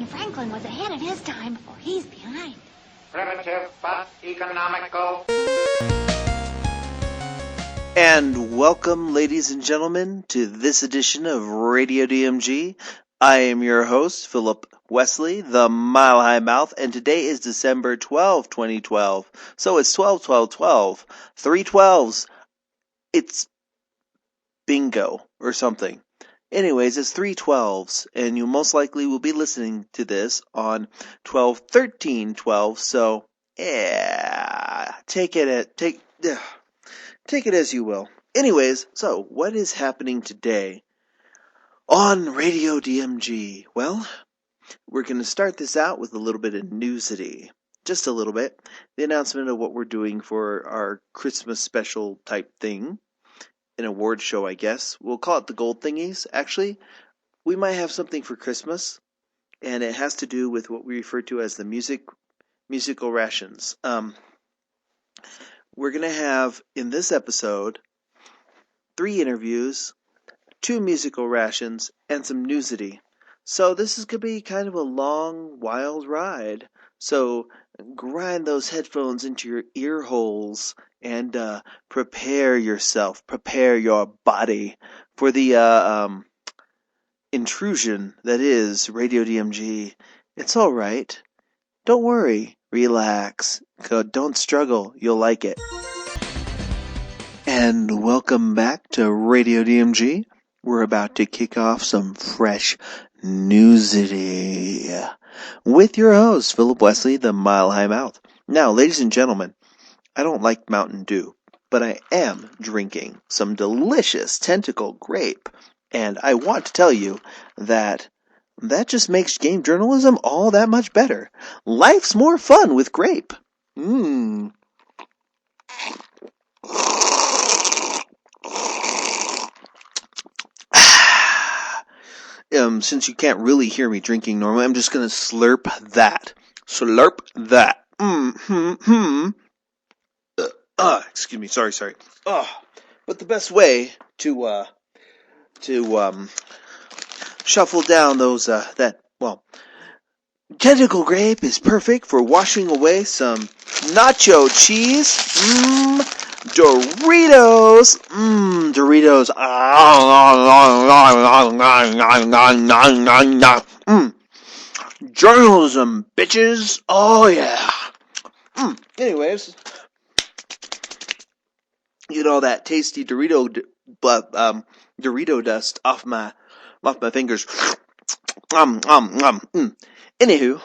Benjamin Franklin was ahead of his time, or he's behind. Primitive but economical. And welcome, ladies and gentlemen, to this edition of Radio DMG. I am your host, Philip Wesley, the Mile High Mouth, and today is December 12, 2012. So it's 12-12-12. 3 12s. It's bingo or something. Anyways, it's 3 12s, and you most likely will be listening to this on 12-13-12. So, yeah, take it as you will. Anyways, so what is happening today on Radio DMG? Well, we're going to start this out with a little bit of newsity. Just a little bit. The announcement of what we're doing for our Christmas special type thing. An award show, I guess. We'll call it the Gold Thingies. Actually, we might have something for Christmas, and it has to do with what we refer to as the musical rations. We're going to have, in this episode, 3 interviews, 2 musical rations, and some newsity. So this is going to be kind of a long, wild ride. So grind those headphones into your ear holes and prepare yourself, prepare your body for the intrusion that is Radio DMG. It's all right. Don't worry. Relax. Don't struggle. You'll like it. And welcome back to Radio DMG. We're about to kick off some fresh newsity with your host, Philip Wesley, the Mile High Mouth. Now, ladies and gentlemen, I don't like Mountain Dew, but I am drinking some delicious tentacle grape. And I want to tell you that just makes game journalism all that much better. Life's more fun with grape. Since you can't really hear me drinking normally, I'm just going to slurp that. Slurp that. Excuse me. Sorry. But the best way to shuffle down those, tentacle grape is perfect for washing away some nacho cheese. Doritos. Doritos. Journalism, bitches. Oh, yeah. Anyways, get all that tasty Dorito dust off my fingers. Anywho,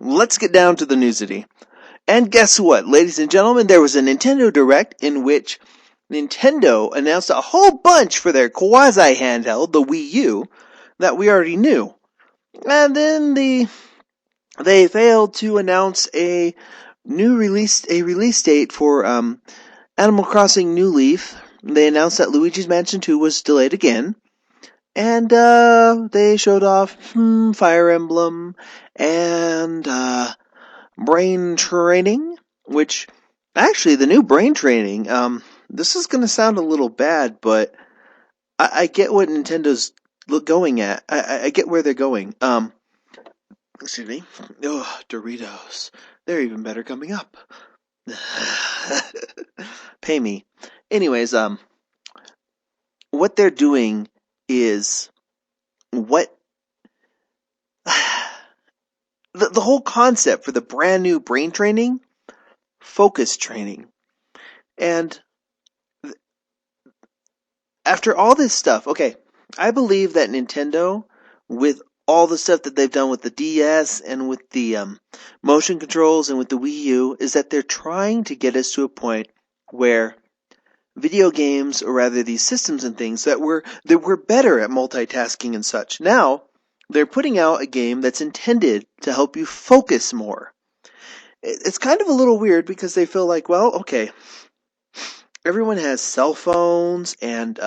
let's get down to the newsity. And guess what, ladies and gentlemen? There was a Nintendo Direct in which Nintendo announced a whole bunch for their quasi-handheld, the Wii U, that we already knew. And then they failed to announce a release date for Animal Crossing New Leaf. They announced that Luigi's Mansion 2 was delayed again. And they showed off Fire Emblem and Brain Training, which actually the new Brain Training, this is going to sound a little bad, but I get what Nintendo's going at. I get where they're going. Excuse me. Oh, Doritos. They're even better coming up. Pay me. Anyways, what they're doing is what the whole concept for the brand new Brain Training, focus training. And after all this stuff, okay, I believe that Nintendo, with all the stuff that they've done with the DS and with the motion controls and with the Wii U, is that they're trying to get us to a point where video games, or rather these systems and things, that we're better at multitasking and such. Now, they're putting out a game that's intended to help you focus more. It's kind of a little weird because they feel like, well, okay, everyone has cell phones and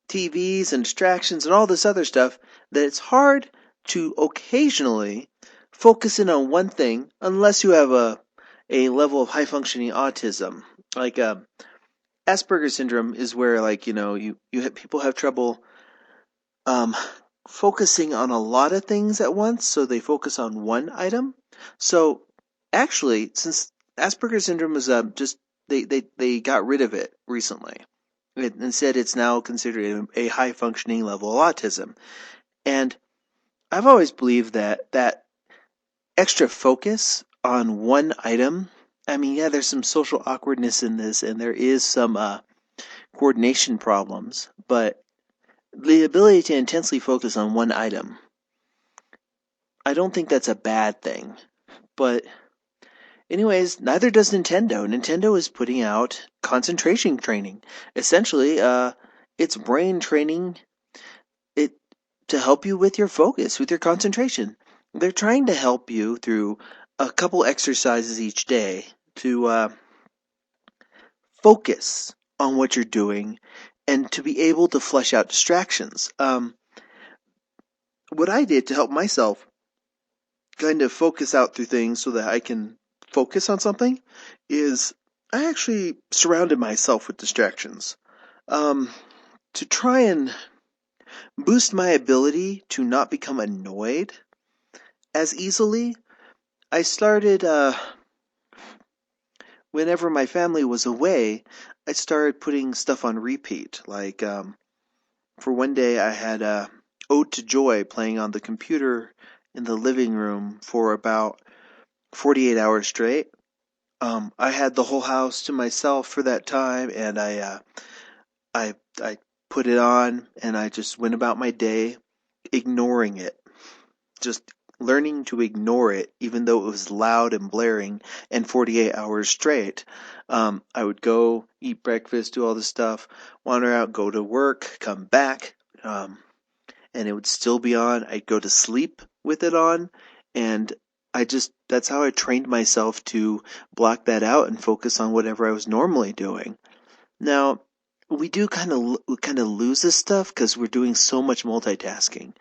TVs and distractions and all this other stuff, that it's hard to occasionally focus in on one thing unless you have a level of high-functioning autism. Like Asperger's syndrome is where, like, you know, people have trouble focusing on a lot of things at once, so they focus on one item. So actually, since Asperger's syndrome is just they got rid of it recently. Instead, it's now considered a high functioning level of autism. And I've always believed that extra focus on one item. I mean, yeah, there's some social awkwardness in this, and there is some coordination problems, but the ability to intensely focus on one item, I don't think that's a bad thing. But anyways, neither does Nintendo. Nintendo is putting out concentration training. Essentially, it's brain training it to help you with your focus, with your concentration. They're trying to help you through a couple exercises each day to focus on what you're doing and to be able to flush out distractions. What I did to help myself kind of focus out through things so that I can focus on something is I actually surrounded myself with distractions. To try and boost my ability to not become annoyed as easily, I started, whenever my family was away, I started putting stuff on repeat. Like, for one day I had Ode to Joy playing on the computer in the living room for about 48 hours straight. I had the whole house to myself for that time, and I put it on, and I just went about my day ignoring it. Just learning to ignore it, even though it was loud and blaring, and 48 hours straight. I would go, eat breakfast, do all this stuff, wander out, go to work, come back, and it would still be on. I'd go to sleep with it on, and that's how I trained myself to block that out and focus on whatever I was normally doing. Now, we do kind of lose this stuff because we're doing so much multitasking,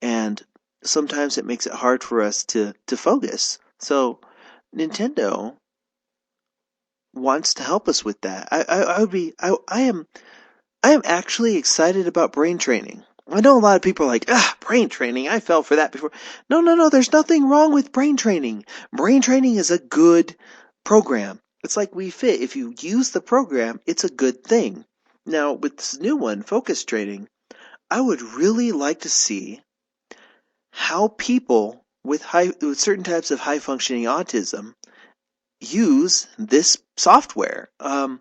and sometimes it makes it hard for us to focus. So Nintendo wants to help us with that. I am actually excited about brain training. I know a lot of people are like, brain training, I fell for that before. No, there's nothing wrong with brain training. Brain training is a good program. It's like Wii Fit. If you use the program, it's a good thing. Now, with this new one, focus training, I would really like to see how people with certain types of high functioning autism use this software. I'm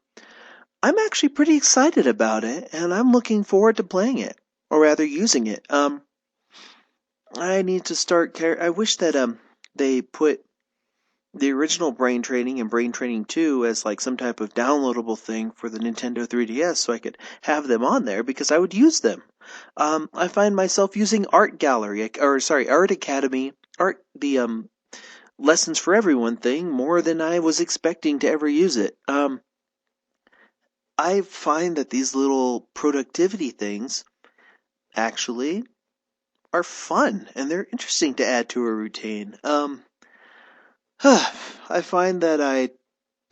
actually pretty excited about it, and I'm looking forward to playing it, or rather using it. I need to start I wish that they put the original Brain Training and Brain Training 2 as like some type of downloadable thing for the Nintendo 3DS so I could have them on there because I would use them. I find myself using Art Academy, the Lessons for Everyone thing more than I was expecting to ever use it. I find that these little productivity things actually are fun and they're interesting to add to a routine. I find that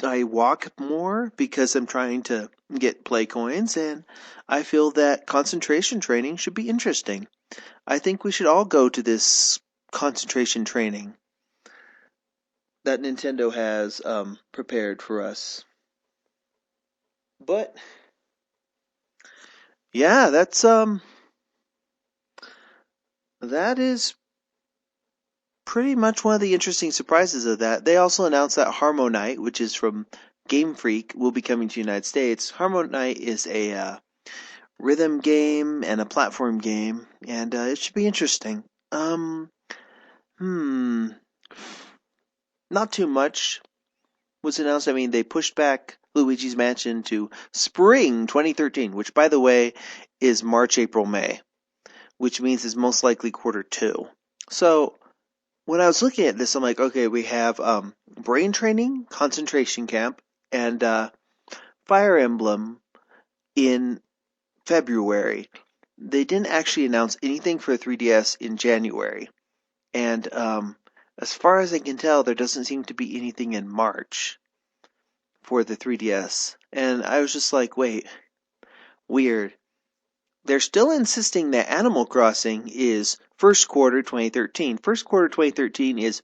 I walk more because I'm trying to get play coins, and I feel that concentration training should be interesting. I think we should all go to this concentration training that Nintendo has prepared for us. But yeah, that is pretty much one of the interesting surprises of that. They also announced that Harmonite, which is from Game Freak, will be coming to the United States. Harmonite is a rhythm game and a platform game, and it should be interesting. Not too much was announced. I mean, they pushed back Luigi's Mansion to spring 2013, which, by the way, is March, April, May, which means it's most likely Q2. So, when I was looking at this, I'm like, okay, we have Brain Training, Concentration Camp, and Fire Emblem in February. They didn't actually announce anything for 3DS in January. And as far as I can tell, there doesn't seem to be anything in March for the 3DS. And I was just like, wait, weird. they're still insisting that Animal Crossing is first quarter 2013. First quarter 2013 is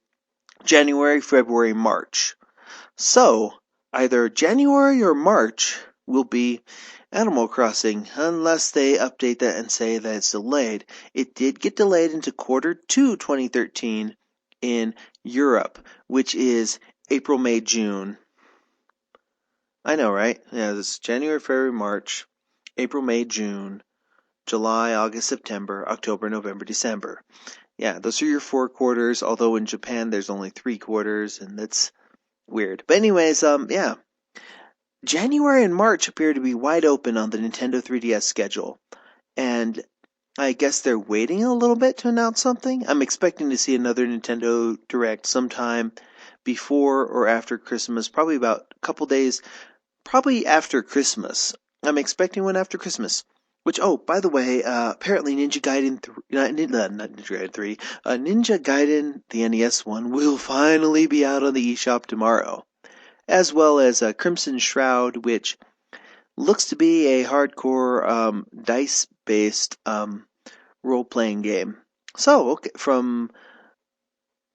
January, February, March. So, either January or March will be Animal Crossing, unless they update that and say that it's delayed. It did get delayed into quarter 2 2013 in Europe, which is April, May, June. I know, right? Yeah, this is January, February, March, April, May, June, July, August, September, October, November, December. Yeah, those are your 4 quarters, although in Japan there's only 3 quarters, and that's weird. But anyways, yeah. January and March appear to be wide open on the Nintendo 3DS schedule, and I guess they're waiting a little bit to announce something. I'm expecting to see another Nintendo Direct sometime before or after Christmas, probably about a couple days, probably after Christmas. I'm expecting one after Christmas. Which, oh, by the way, apparently Ninja Gaiden 3, not Ninja Gaiden 3, Ninja Gaiden, the NES one, will finally be out on the eShop tomorrow. As well as Crimson Shroud, which looks to be a hardcore dice-based role-playing game. So, okay, from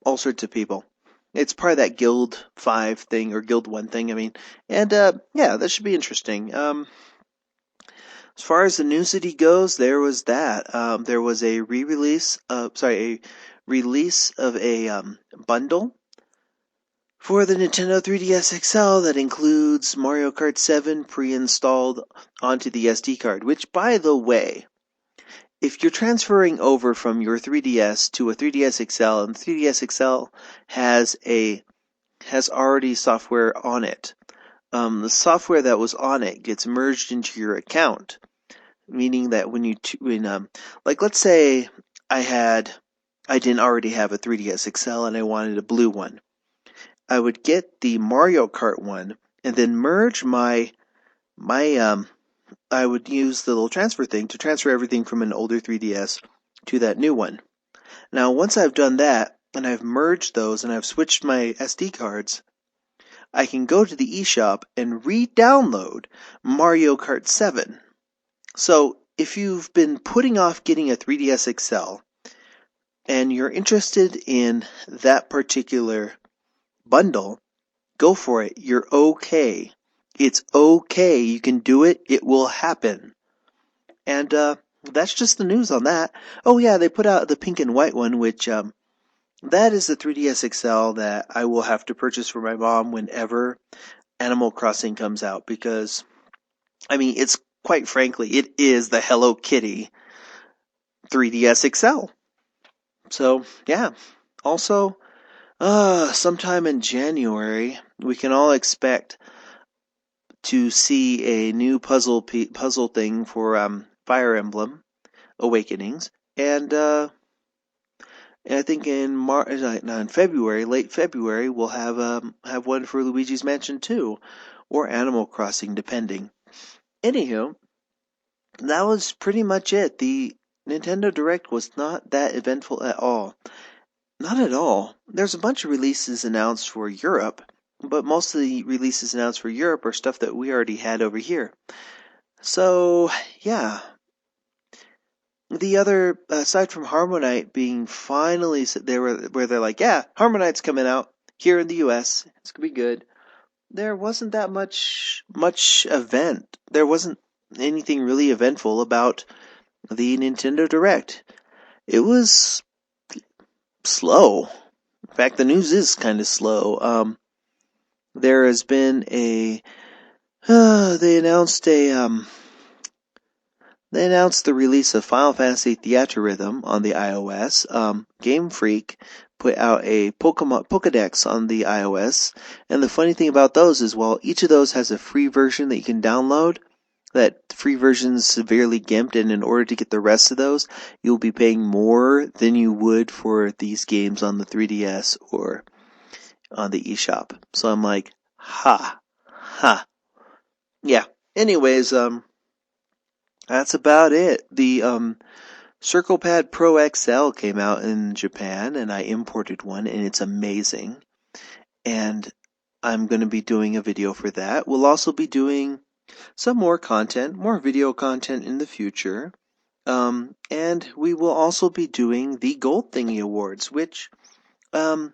all sorts of people. It's part of that Guild 5 thing, or Guild 1 thing, I mean. And, yeah, that should be interesting. As far as the News City goes, there was that. There was a release of a bundle for the Nintendo 3DS XL that includes Mario Kart 7 pre-installed onto the SD card, which, by the way, if you're transferring over from your 3DS to a 3DS XL, and the 3DS XL has already software on it, the software that was on it gets merged into your account, meaning that like let's say I didn't already have a 3DS XL and I wanted a blue one. I would get the Mario Kart one and then merge I would use the little transfer thing to transfer everything from an older 3DS to that new one. Now, once I've done that, and I've merged those, and I've switched my SD cards, I can go to the eShop and re-download Mario Kart 7. So, if you've been putting off getting a 3DS XL, and you're interested in that particular bundle, go for it. You're okay. It's okay. You can do it. It will happen. And that's just the news on that. Oh yeah, they put out the pink and white one, which that is the 3DS XL that I will have to purchase for my mom whenever Animal Crossing comes out, because I mean, it's quite frankly, it is the Hello Kitty 3DS XL. So yeah. Also, sometime in January, we can all expect to see a new puzzle thing for Fire Emblem Awakenings, and I think in February, late February, we'll have one for Luigi's Mansion 2 or Animal Crossing, depending. Anywho, that was pretty much it. The Nintendo Direct was not that eventful at all. Not at all. There's a bunch of releases announced for Europe, but most of the releases announced for Europe are stuff that we already had over here. So, yeah. The other, aside from Harmonite being finally, where they're like, yeah, Harmonite's coming out here in the US. It's gonna be good. There wasn't that much event. There wasn't anything really eventful about the Nintendo Direct. It was slow. In fact, the news is kind of slow. There has been they announced the release of Final Fantasy Theatrhythm on the iOS. Game Freak put out a Pokédex on the iOS, and the funny thing about those is, while each of those has a free version that you can download, that free version is severely gimped, and in order to get the rest of those, you'll be paying more than you would for these games on the 3DS or on the eShop. So I'm like, ha. Yeah. Anyways, that's about it. The CirclePad Pro XL came out in Japan, and I imported one, and it's amazing. And I'm going to be doing a video for that. We'll also be doing some more video content in the future. And we will also be doing the Gold Thingy Awards, which, well,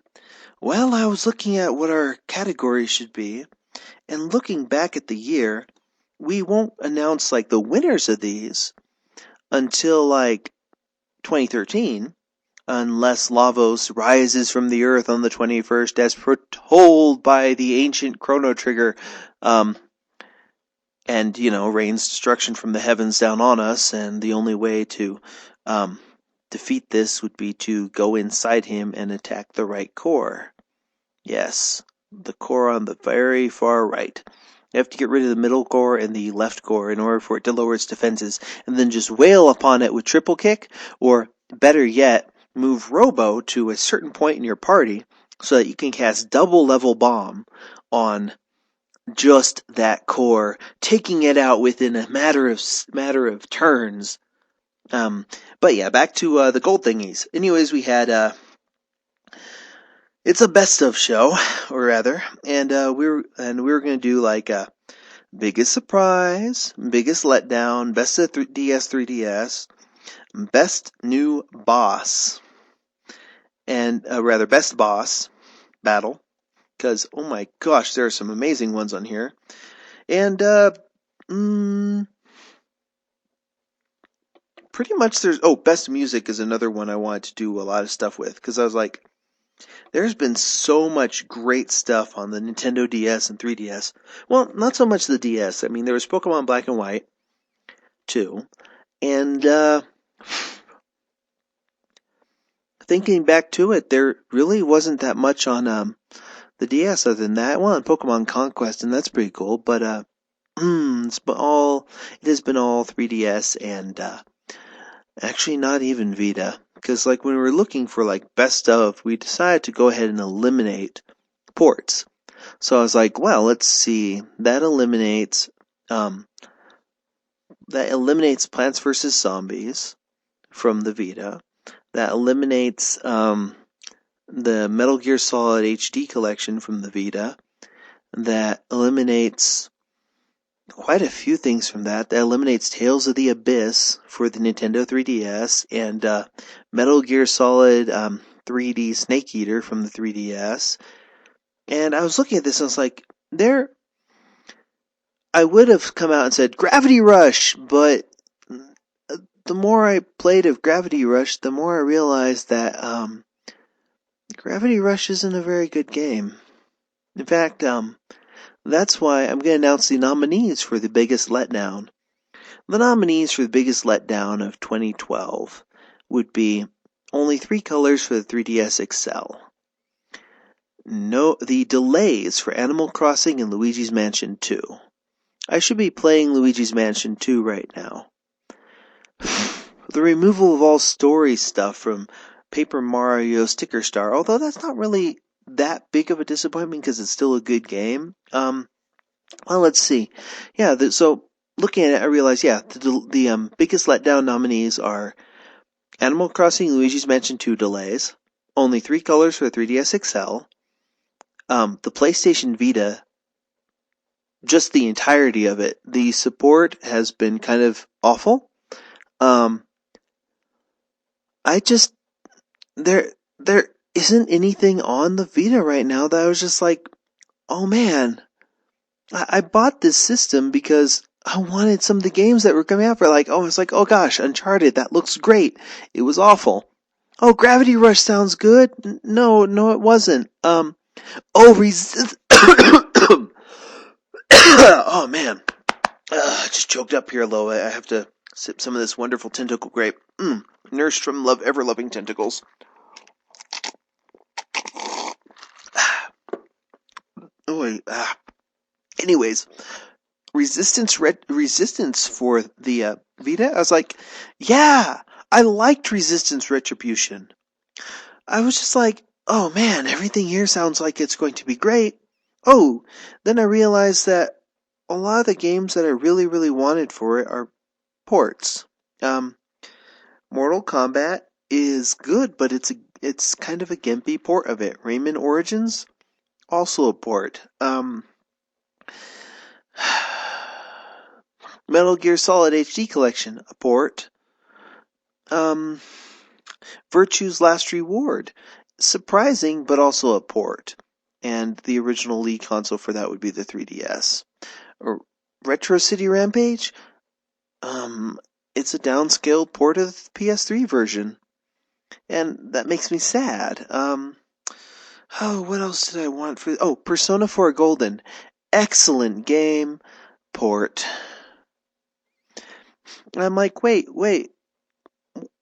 I was looking at what our categories should be, and looking back at the year, we won't announce, like, the winners of these until, like, 2013, unless Lavos rises from the earth on the 21st as foretold by the ancient Chrono Trigger, and, rains destruction from the heavens down on us, and the only way to defeat this would be to go inside him and attack the right core. Yes, the core on the very far right. You have to get rid of the middle core and the left core in order for it to lower its defenses, and then just wail upon it with triple kick, or better yet, move Robo to a certain point in your party so that you can cast double level bomb on just that core, taking it out within a matter of turns. But yeah, back to the gold thingies. Anyways, we had it's a best of show, or rather, and we were gonna do like biggest surprise, biggest letdown, best of DS 3DS, best new boss, and rather best boss battle. Because, oh my gosh, there are some amazing ones on here. And, pretty much best music is another one I wanted to do a lot of stuff with. Because I was like, there's been so much great stuff on the Nintendo DS and 3DS. Well, not so much the DS. I mean, there was Pokemon Black and White, too. And, thinking back to it, there really wasn't that much on, the DS other than that. Well, and Pokemon Conquest, and that's pretty cool, but, it has been all 3DS and, actually not even Vita. Because, like, when we were looking for, like, best of, we decided to go ahead and eliminate ports. So I was like, well, let's see. That eliminates Plants vs. Zombies from the Vita. That eliminates, the Metal Gear Solid HD collection from the Vita. That eliminates quite a few things from that. That eliminates Tales of the Abyss for the Nintendo 3DS, and Metal Gear Solid 3D Snake Eater from the 3DS. And I was looking at this and I was like, I would have come out and said Gravity Rush, but the more I played of Gravity Rush, the more I realized that Gravity Rush isn't a very good game. In fact, that's why I'm going to announce the nominees for the biggest letdown. The nominees for the biggest letdown of 2012 would be only 3 colors for the 3DS XL. The delays for Animal Crossing and Luigi's Mansion 2. I should be playing Luigi's Mansion 2 right now. The removal of all story stuff from Paper Mario Sticker Star, although that's not really that big of a disappointment because it's still a good game. Well, let's see. Yeah, so looking at it, I realized, the biggest letdown nominees are Animal Crossing Luigi's Mansion 2 delays, only 3 colors for the 3DS XL, the PlayStation Vita, just the entirety of it. The support has been kind of awful. There isn't anything on the Vita right now that I was just like, oh man, I bought this system because I wanted some of the games that were coming out for oh gosh, Uncharted, that looks great. It was awful. Oh, Gravity Rush sounds good. No, it wasn't. Oh man. Just choked up here, Lo. I have to sip some of this wonderful tentacle grape. Nursed from ever-loving tentacles. Anyways, resistance for the Vita. I was like, yeah, I liked Resistance Retribution. I was just like, oh man, everything here sounds like it's going to be great. Oh, then I realized that a lot of the games that I really, really wanted for it are ports. Mortal Kombat is good, but it's kind of a gimpy port of it. Rayman Origins, also a port. Metal Gear Solid HD Collection, a port. Virtue's Last Reward. Surprising, but also a port. And the original League console for that would be the 3DS. Retro City Rampage? It's a downscaled port of the PS3 version. And that makes me sad. What else did I want for... Oh, Persona 4 Golden. Excellent game. Port. I'm like, wait.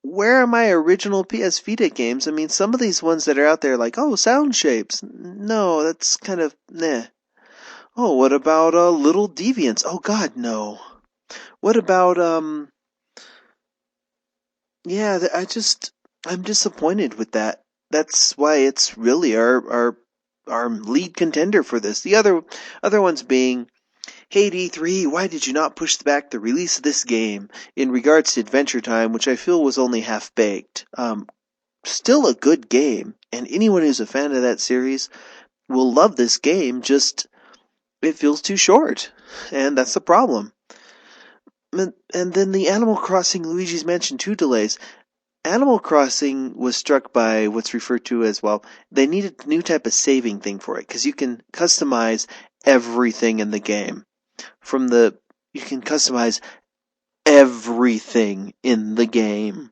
Where are my original PS Vita games? I mean, some of these ones that are out there, like, oh, Sound Shapes. No, that's kind of, meh. Oh, what about, Little Deviants? Oh, God, no. What about, yeah, I'm disappointed with that. That's why it's really our lead contender for this. The other ones being, hey D3, why did you not push back the release of this game in regards to Adventure Time, which I feel was only half-baked? Still a good game, and anyone who's a fan of that series will love this game, just it feels too short, and that's the problem. And then the Animal Crossing Luigi's Mansion 2 delays. Animal Crossing was struck by what's referred to as, well, they needed a new type of saving thing for it, because you can customize everything in the game. You can customize everything in the game.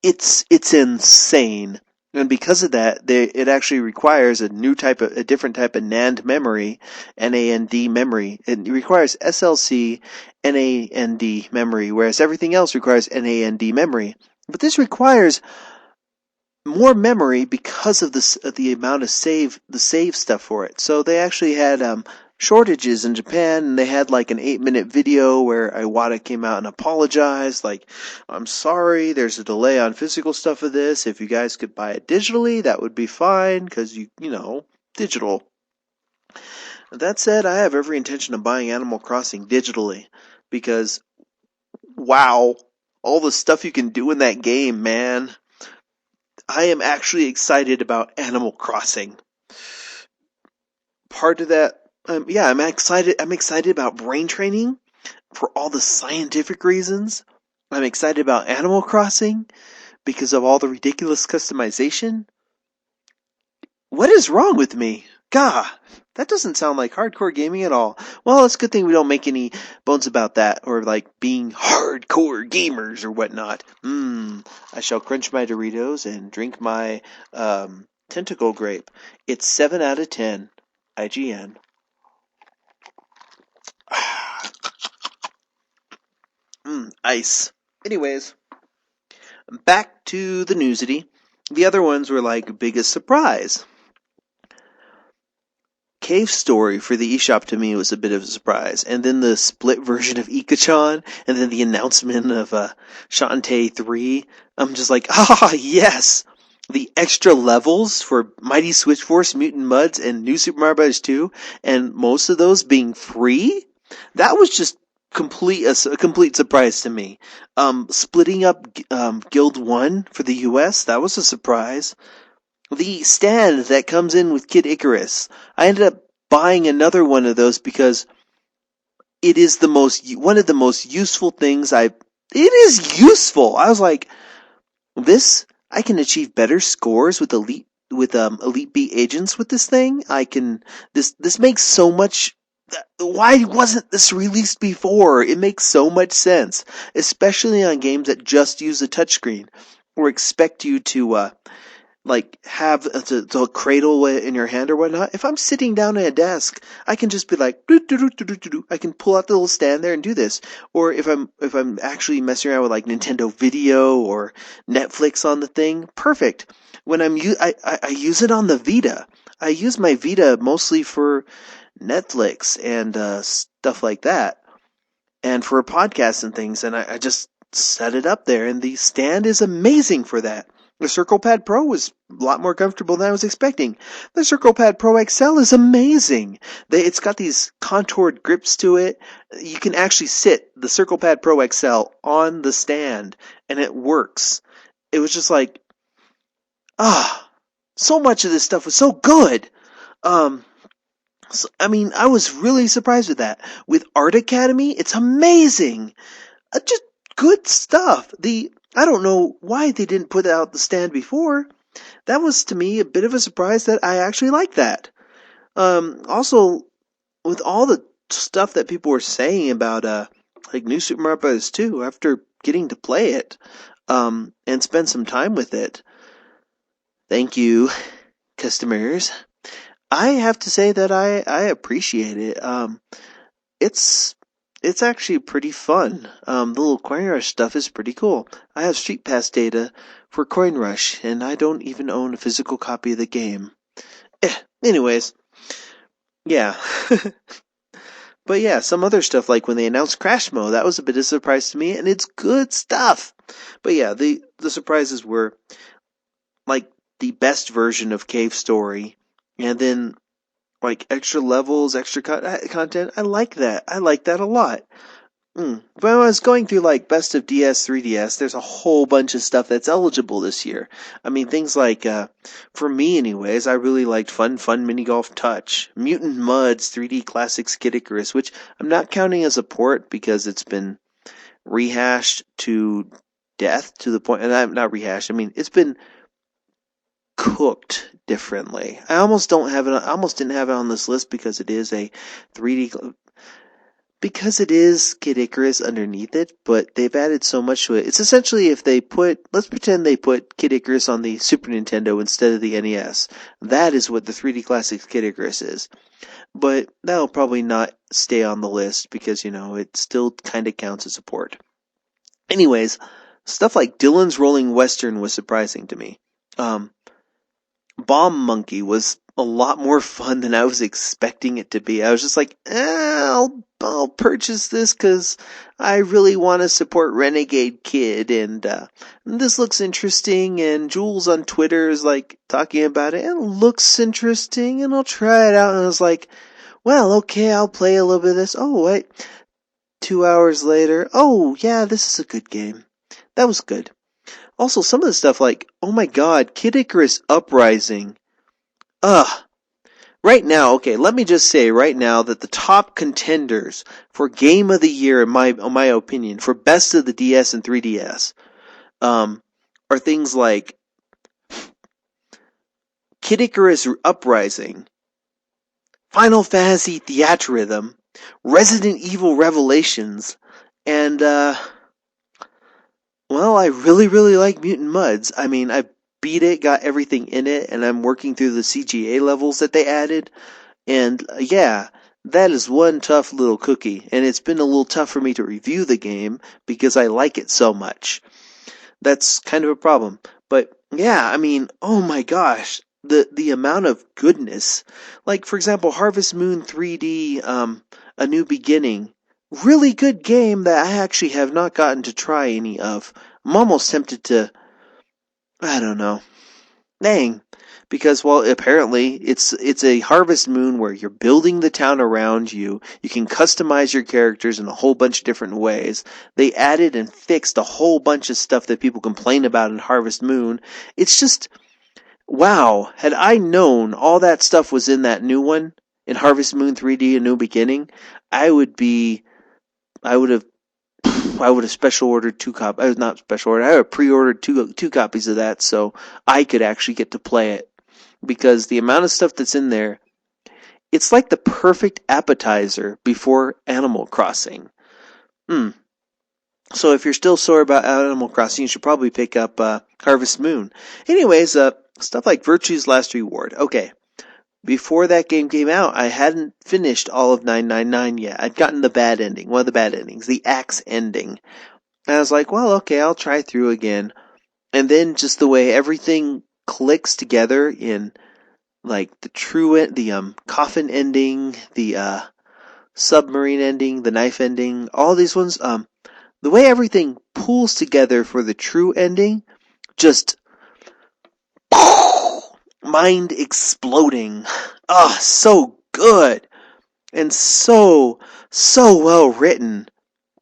It's insane. And because of that, it actually requires a different type of NAND memory, NAND memory. It requires SLC, NAND memory, whereas everything else requires NAND memory. But this requires more memory because of the amount of the save stuff for it. So they actually had shortages in Japan, and they had like an 8-minute video where Iwata came out and apologized, like, I'm sorry, there's a delay on physical stuff of this. If you guys could buy it digitally, that would be fine, because you know, digital. That said, I have every intention of buying Animal Crossing digitally, because, wow, all the stuff you can do in that game, man. I am actually excited about Animal Crossing. Part of that, I'm excited. I'm excited about brain training for all the scientific reasons. I'm excited about Animal Crossing because of all the ridiculous customization. What is wrong with me? Gah, that doesn't sound like hardcore gaming at all. Well, it's a good thing we don't make any bones about that, or like being hardcore gamers or whatnot. I shall crunch my Doritos and drink my tentacle grape. It's 7 out of 10. IGN. Ice. Anyways, back to the newsity. The other ones were like biggest surprise. Cave Story for the eShop to me was a bit of a surprise. And then the split version of Ikachan, and then the announcement of Shantae 3. I'm just like, yes! The extra levels for Mighty Switch Force, Mutant Mudds, and New Super Mario Bros. 2, and most of those being free? That was just a complete surprise to me. Splitting up Guild 1 for the US, that was a surprise. The stand that comes in with Kid Icarus, I ended up buying another one of those because it is one of the most useful things it is useful. I was like, I can achieve better scores with Elite Beat agents with this thing. This makes so much. Why wasn't this released before? It makes so much sense, especially on games that just use a touchscreen or expect you to have the cradle in your hand or whatnot. If I'm sitting down at a desk, I can just be like, I can pull out the little stand there and do this. Or if I'm actually messing around with like Nintendo Video or Netflix on the thing, perfect. When I use it on the Vita. I use my Vita mostly for Netflix and stuff like that, and for podcasts and things. And I just set it up there, and the stand is amazing for that. The CirclePad Pro was a lot more comfortable than I was expecting. The CirclePad Pro XL is amazing. It's got these contoured grips to it. You can actually sit the CirclePad Pro XL on the stand, and it works. It was just like, so much of this stuff was so good. I was really surprised with that. With Art Academy, it's amazing. Just good stuff. I don't know why they didn't put out the stand before. That was, to me, a bit of a surprise that I actually liked that. Also, with all the stuff that people were saying about, like New Super Mario Bros. 2, after getting to play it, and spend some time with it, thank you, customers, I have to say that I appreciate it. It's actually pretty fun. The little Coin Rush stuff is pretty cool. I have Street Pass data for Coin Rush, and I don't even own a physical copy of the game. Anyways, yeah. But yeah, some other stuff, like when they announced Crash Mode, that was a bit of a surprise to me, and it's good stuff. But yeah, the surprises were, like, the best version of Cave Story, and then, like, extra levels, extra content. I like that. I like that a lot. When I was going through, like, Best of DS, 3DS, there's a whole bunch of stuff that's eligible this year. I mean, things like, for me anyways, I really liked Fun Mini Golf Touch, Mutant Mudds 3D Classics Kid Icarus, which I'm not counting as a port because it's been rehashed to death to the point, and I'm not rehashed, I mean, it's been cooked differently. I almost didn't have it on this list because it is a 3D, because it is Kid Icarus underneath it, but they've added so much to it. It's essentially let's pretend they put Kid Icarus on the Super Nintendo instead of the NES. That is what the 3D Classics Kid Icarus is. But that'll probably not stay on the list because, it still kind of counts as a port. Anyways, stuff like Dylan's Rolling Western was surprising to me. Bomb Monkey was a lot more fun than I was expecting it to be. I was just like, I'll purchase this because I really want to support Renegade Kid, and this looks interesting, and Jules on Twitter is like talking about it, and it looks interesting, and I'll try it out, and I was like, well, okay, I'll play a little bit of this. Oh, wait, 2 hours later, oh, yeah, this is a good game. That was good. Also, some of the stuff like, oh my god, Kid Icarus Uprising. Right now, okay, let me just say right now that the top contenders for Game of the Year, in my opinion, for Best of the DS and 3DS, are things like Kid Icarus Uprising, Final Fantasy Theatrhythm, Resident Evil Revelations, and, well, I really, really like Mutant Mudds. I mean, I beat it, got everything in it, and I'm working through the CGA levels that they added. And yeah, that is one tough little cookie. And it's been a little tough for me to review the game because I like it so much. That's kind of a problem. But yeah, I mean, oh my gosh, the amount of goodness. Like, for example, Harvest Moon 3D, A New Beginning. Really good game that I actually have not gotten to try any of. I'm almost tempted to, I don't know. Dang. Because, well, apparently, it's a Harvest Moon where you're building the town around you. You can customize your characters in a whole bunch of different ways. They added and fixed a whole bunch of stuff that people complain about in Harvest Moon. It's just, wow. Had I known all that stuff was in that new one, in Harvest Moon 3D, A New Beginning, I would have special ordered 2 copies. Not special ordered. I would have pre-ordered two copies of that so I could actually get to play it. Because the amount of stuff that's in there, it's like the perfect appetizer before Animal Crossing. So if you're still sore about Animal Crossing, you should probably pick up Harvest Moon. Anyways, stuff like Virtue's Last Reward. Okay. Before that game came out, I hadn't finished all of 999 yet. I'd gotten the bad ending, one of the bad endings, the axe ending. And I was like, well, okay, I'll try through again. And then just the way everything clicks together in, like, the coffin ending, the submarine ending, the knife ending, all these ones, the way everything pulls together for the true ending, just mind exploding. So good. And so well written.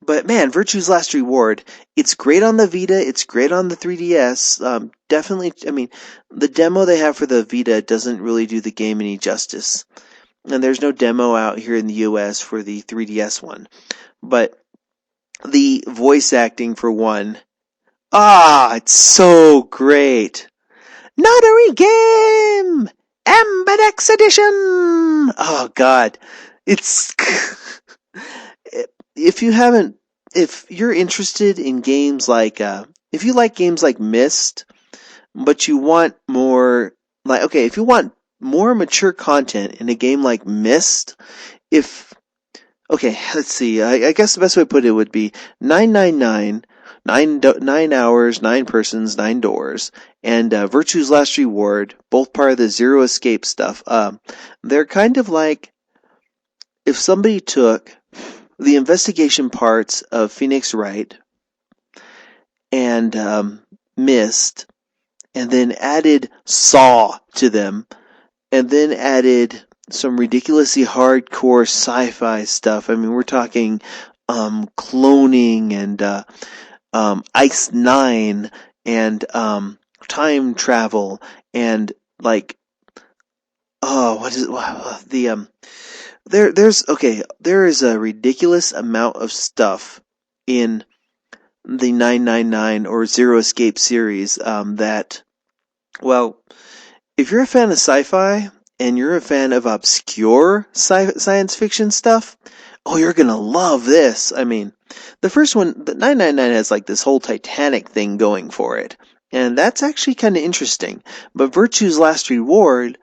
But man, Virtue's Last Reward, it's great on the Vita, it's great on the 3DS. Definitely, I mean, the demo they have for the Vita doesn't really do the game any justice. And there's no demo out here in the US for the 3DS one. But The voice acting, for one. It's so great. Not a regame! Ambidex edition! Oh god. It's, if you're interested in games like, if you like games like Myst, but you want more, if you want more mature content in a game like Myst, let's see, I guess the best way to put it would be 999, 9 hours, 9 persons, 9 doors, and Virtue's Last Reward, both part of the Zero Escape stuff. They're kind of like if somebody took the investigation parts of Phoenix Wright and Myst, and then added Saw to them, and then added some ridiculously hardcore sci-fi stuff. I mean, we're talking cloning and Ice 9 and time travel and there is a ridiculous amount of stuff in the 999 or Zero Escape series that, well, if you're a fan of sci-fi and you're a fan of obscure science fiction stuff, you're gonna love this. I mean, the first one, the 999 has this whole Titanic thing going for it, and that's actually kind of interesting. But Virtue's Last Reward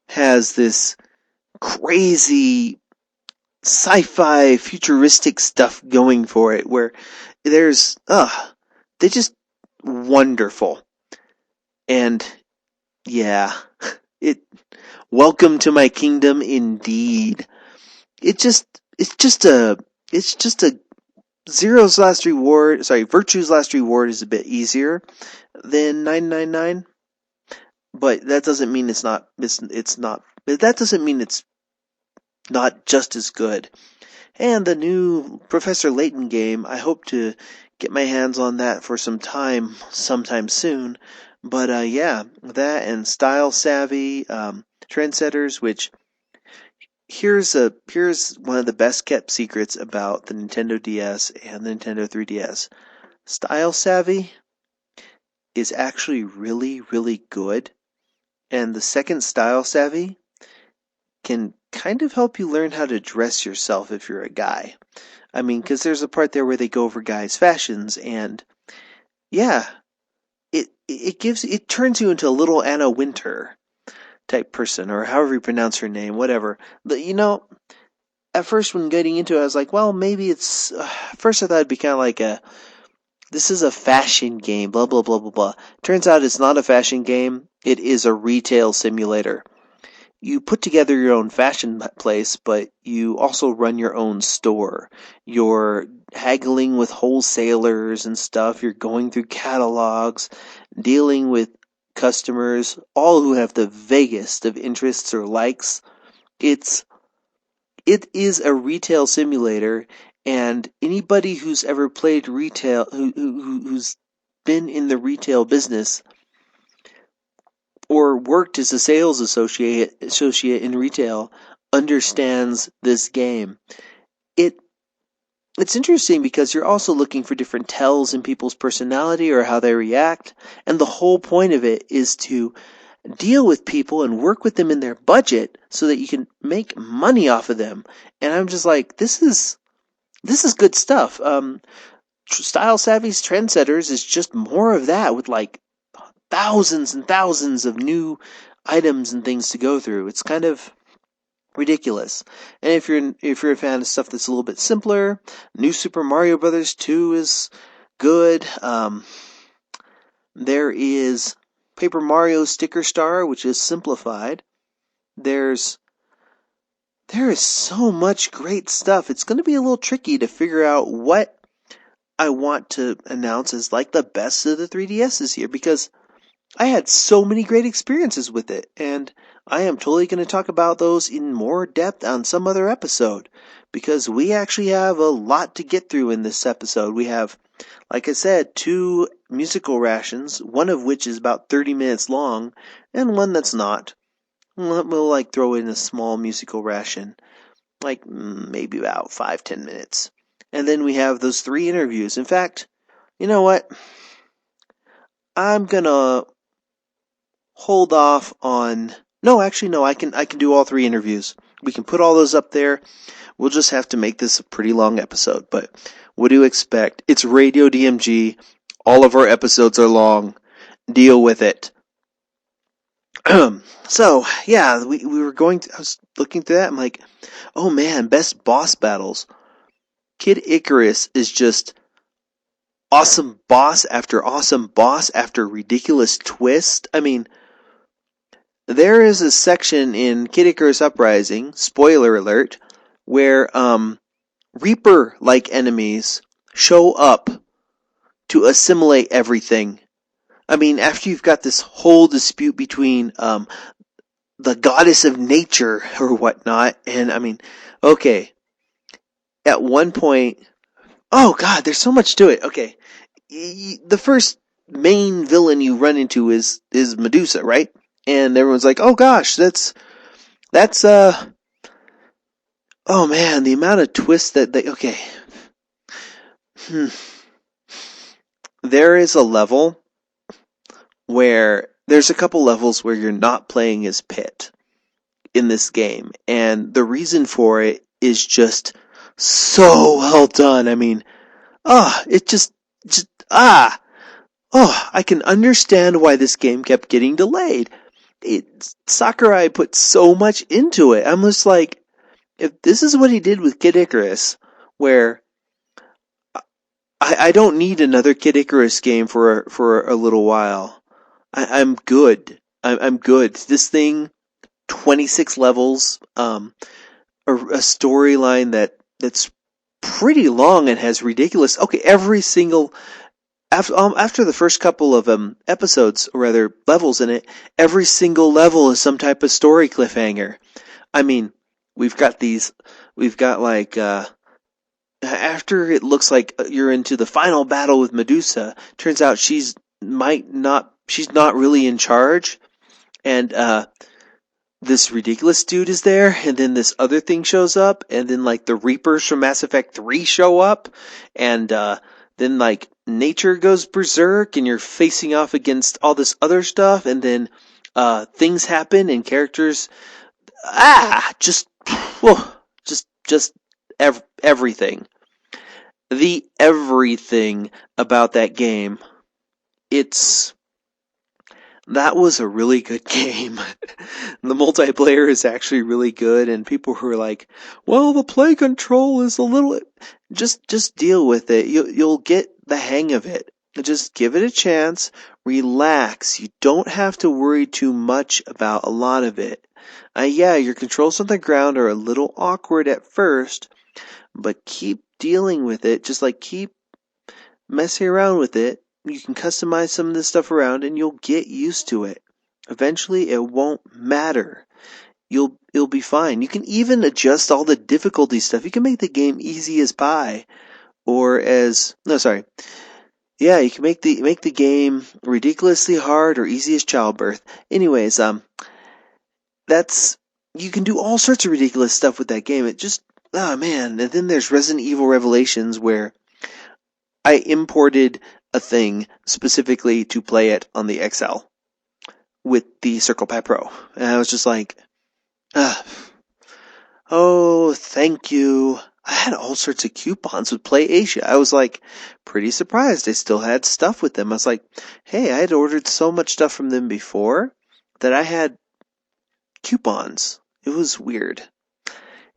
has this crazy sci-fi futuristic stuff going for it, where they're just wonderful. And yeah, welcome to my kingdom indeed. Virtue's Last Reward is a bit easier than 999, but that doesn't mean that doesn't mean it's not just as good. And the new Professor Layton game, I hope to get my hands on that for sometime soon. But that and Style Savvy, Trendsetters, which here's one of the best kept secrets about the Nintendo DS and the Nintendo 3DS. Style Savvy is actually really, really good. And the second Style Savvy can kind of help you learn how to dress yourself if you're a guy. I mean, because there's a part there where they go over guys' fashions, and it turns you into a little Anna Wintour type person, or however you pronounce her name, whatever. But, at first when getting into it, I was like, well, maybe it's, first I thought it'd be kind of like this is a fashion game, blah, blah, blah, blah, blah. Turns out it's not a fashion game. It is a retail simulator. You put together your own fashion place, but you also run your own store. You're haggling with wholesalers and stuff. You're going through catalogs, dealing with customers, all who have the vaguest of interests or likes. It is a retail simulator, and anybody who's ever played retail, who's been in the retail business, or worked as a sales associate in retail, understands this game. It's interesting because you're also looking for different tells in people's personality or how they react, and the whole point of it is to deal with people and work with them in their budget so that you can make money off of them. And I'm just like, this is good stuff. Style Savvy's Trendsetters is just more of that, with thousands and thousands of new items and things to go through. It's kind of ridiculous. And if you're a fan of stuff that's a little bit simpler, New Super Mario Bros. 2 is good. There is Paper Mario Sticker Star, which is simplified. There is so much great stuff. It's going to be a little tricky to figure out what I want to announce as the best of the 3DS this year, because I had so many great experiences with it, and I am totally going to talk about those in more depth on some other episode, because we actually have a lot to get through in this episode. We have, like I said, 2 musical rations, one of which is about 30 minutes long, and one that's not. We'll throw in a small musical ration, maybe about 5-10 minutes. And then we have those 3 interviews. In fact, you know what? I'm gonna hold off on... No, actually, no, I can do all 3 interviews. We can put all those up there. We'll just have to make this a pretty long episode. But what do you expect? It's Radio DMG. All of our episodes are long. Deal with it. So, yeah, we were I was looking through that. I'm like, oh man, best boss battles. Kid Icarus is just awesome boss after ridiculous twist. I mean, there is a section in Kid Icarus Uprising, spoiler alert, where Reaper-like enemies show up to assimilate everything. I mean, after you've got this whole dispute between the goddess of nature or whatnot, and I mean, okay, at one point, oh god, there's so much to it. Okay, the first main villain you run into is Medusa, right? And everyone's like, oh gosh, that's oh man, the amount of twists that they, okay. There is a level where, there's a couple levels where you're not playing as Pit in this game, and the reason for it is just so well done. I mean, I can understand why this game kept getting delayed. Sakurai put so much into it. I'm just like, if this is what he did with Kid Icarus, where I don't need another Kid Icarus game for a little while. I'm good. I'm good. This thing, 26 levels, a storyline that's pretty long and has ridiculous. Okay, every single after the first couple of episodes, or rather levels in it, every single level is some type of story cliffhanger. I mean, we've got like after it looks like you're into the final battle with Medusa, turns out she's not really in charge, and this ridiculous dude is there, and then this other thing shows up, and then like the Reapers from Mass Effect 3 show up, and then like nature goes berserk, and you're facing off against all this other stuff, and then things happen, and characters everything. The everything about that game. That was a really good game. The multiplayer is actually really good, and people who are like, well, the play control is a little... Just deal with it. You'll get the hang of it. Just give it a chance. Relax. You don't have to worry too much about a lot of it. Yeah, your controls on the ground are a little awkward at first, but keep dealing with it. Just like keep messing around with it. You can customize some of this stuff around, and you'll get used to it. Eventually, it won't matter. You'll be fine. You can even adjust all the difficulty stuff. You can make the game easy as pie, or yeah, you can make the game ridiculously hard or easy as childbirth. Anyways, you can do all sorts of ridiculous stuff with that game. It just, oh man. And then there's Resident Evil Revelations, where I imported a thing specifically to play it on the XL with the Circle Pad Pro. And I was just like, oh, thank you. I had all sorts of coupons with PlayAsia. I was like pretty surprised I still had stuff with them. I was like, hey, I had ordered so much stuff from them before that I had coupons. It was weird.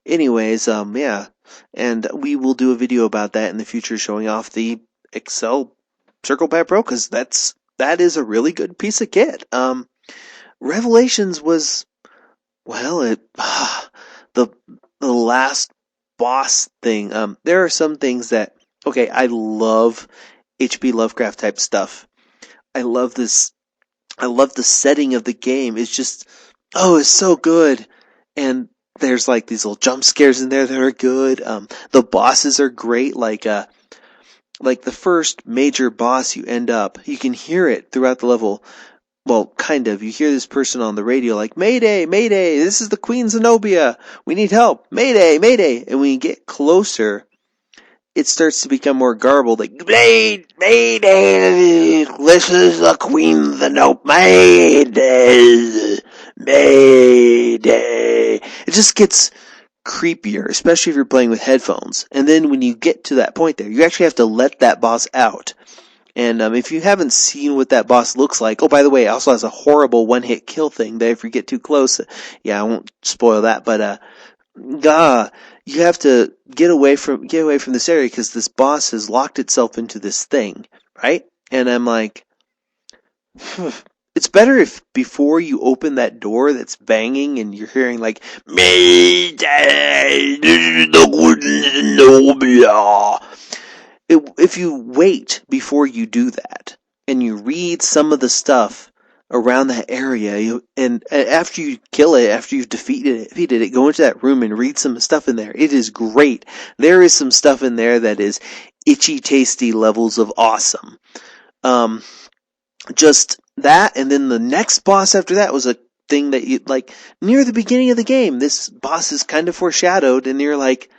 Anyways, yeah. And we will do a video about that in the future, showing off the XL Circle Pad Pro, because that is a really good piece of kit. Revelations was, well, the last boss thing. There are some things that, okay, I love H.P. Lovecraft type stuff. I love the setting of the game. It's just, it's so good. And there's like these little jump scares in there that are good. The bosses are great. Like the first major boss you can hear it throughout the level. Well, kind of. You hear this person on the radio like, Mayday, Mayday, this is the Queen Zenobia. We need help. Mayday, Mayday. And when you get closer, it starts to become more garbled, like, Mayday, this is the Queen, the Nope, Mayday, Mayday. It just gets creepier, especially if you're playing with headphones. And then when you get to that point there, you actually have to let that boss out. And if you haven't seen what that boss looks like, oh, by the way, it also has a horrible one-hit kill thing that if you get too close, yeah, I won't spoil that, but you have to get away from this area because this boss has locked itself into this thing, right? And I'm like, it's better if before you open that door that's banging and you're hearing like, Mayday, if you wait before you do that and you read some of the stuff around that area, and after you kill it, after you've defeated it, go into that room and read some stuff in there. It is great. There is some stuff in there that is itchy tasty levels of awesome. Just that, and then the next boss after that was a thing that you, like, near the beginning of the game, this boss is kind of foreshadowed, and you're like,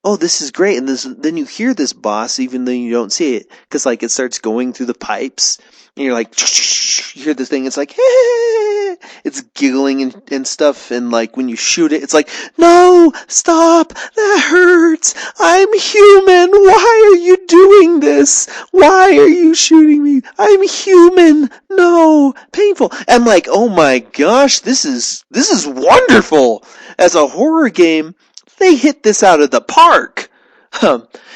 oh, this is great. And then you hear this boss, even though you don't see it, because, like, it starts going through the pipes, and you're like, you hear the thing, it's like, hey, it's giggling and stuff, and, like, when you shoot it, it's like, no, stop, that hurts, I'm human, why are you doing this? Why are you shooting me? I'm human, no, painful. I'm like, oh my gosh, this is wonderful. As a horror game, they hit this out of the park.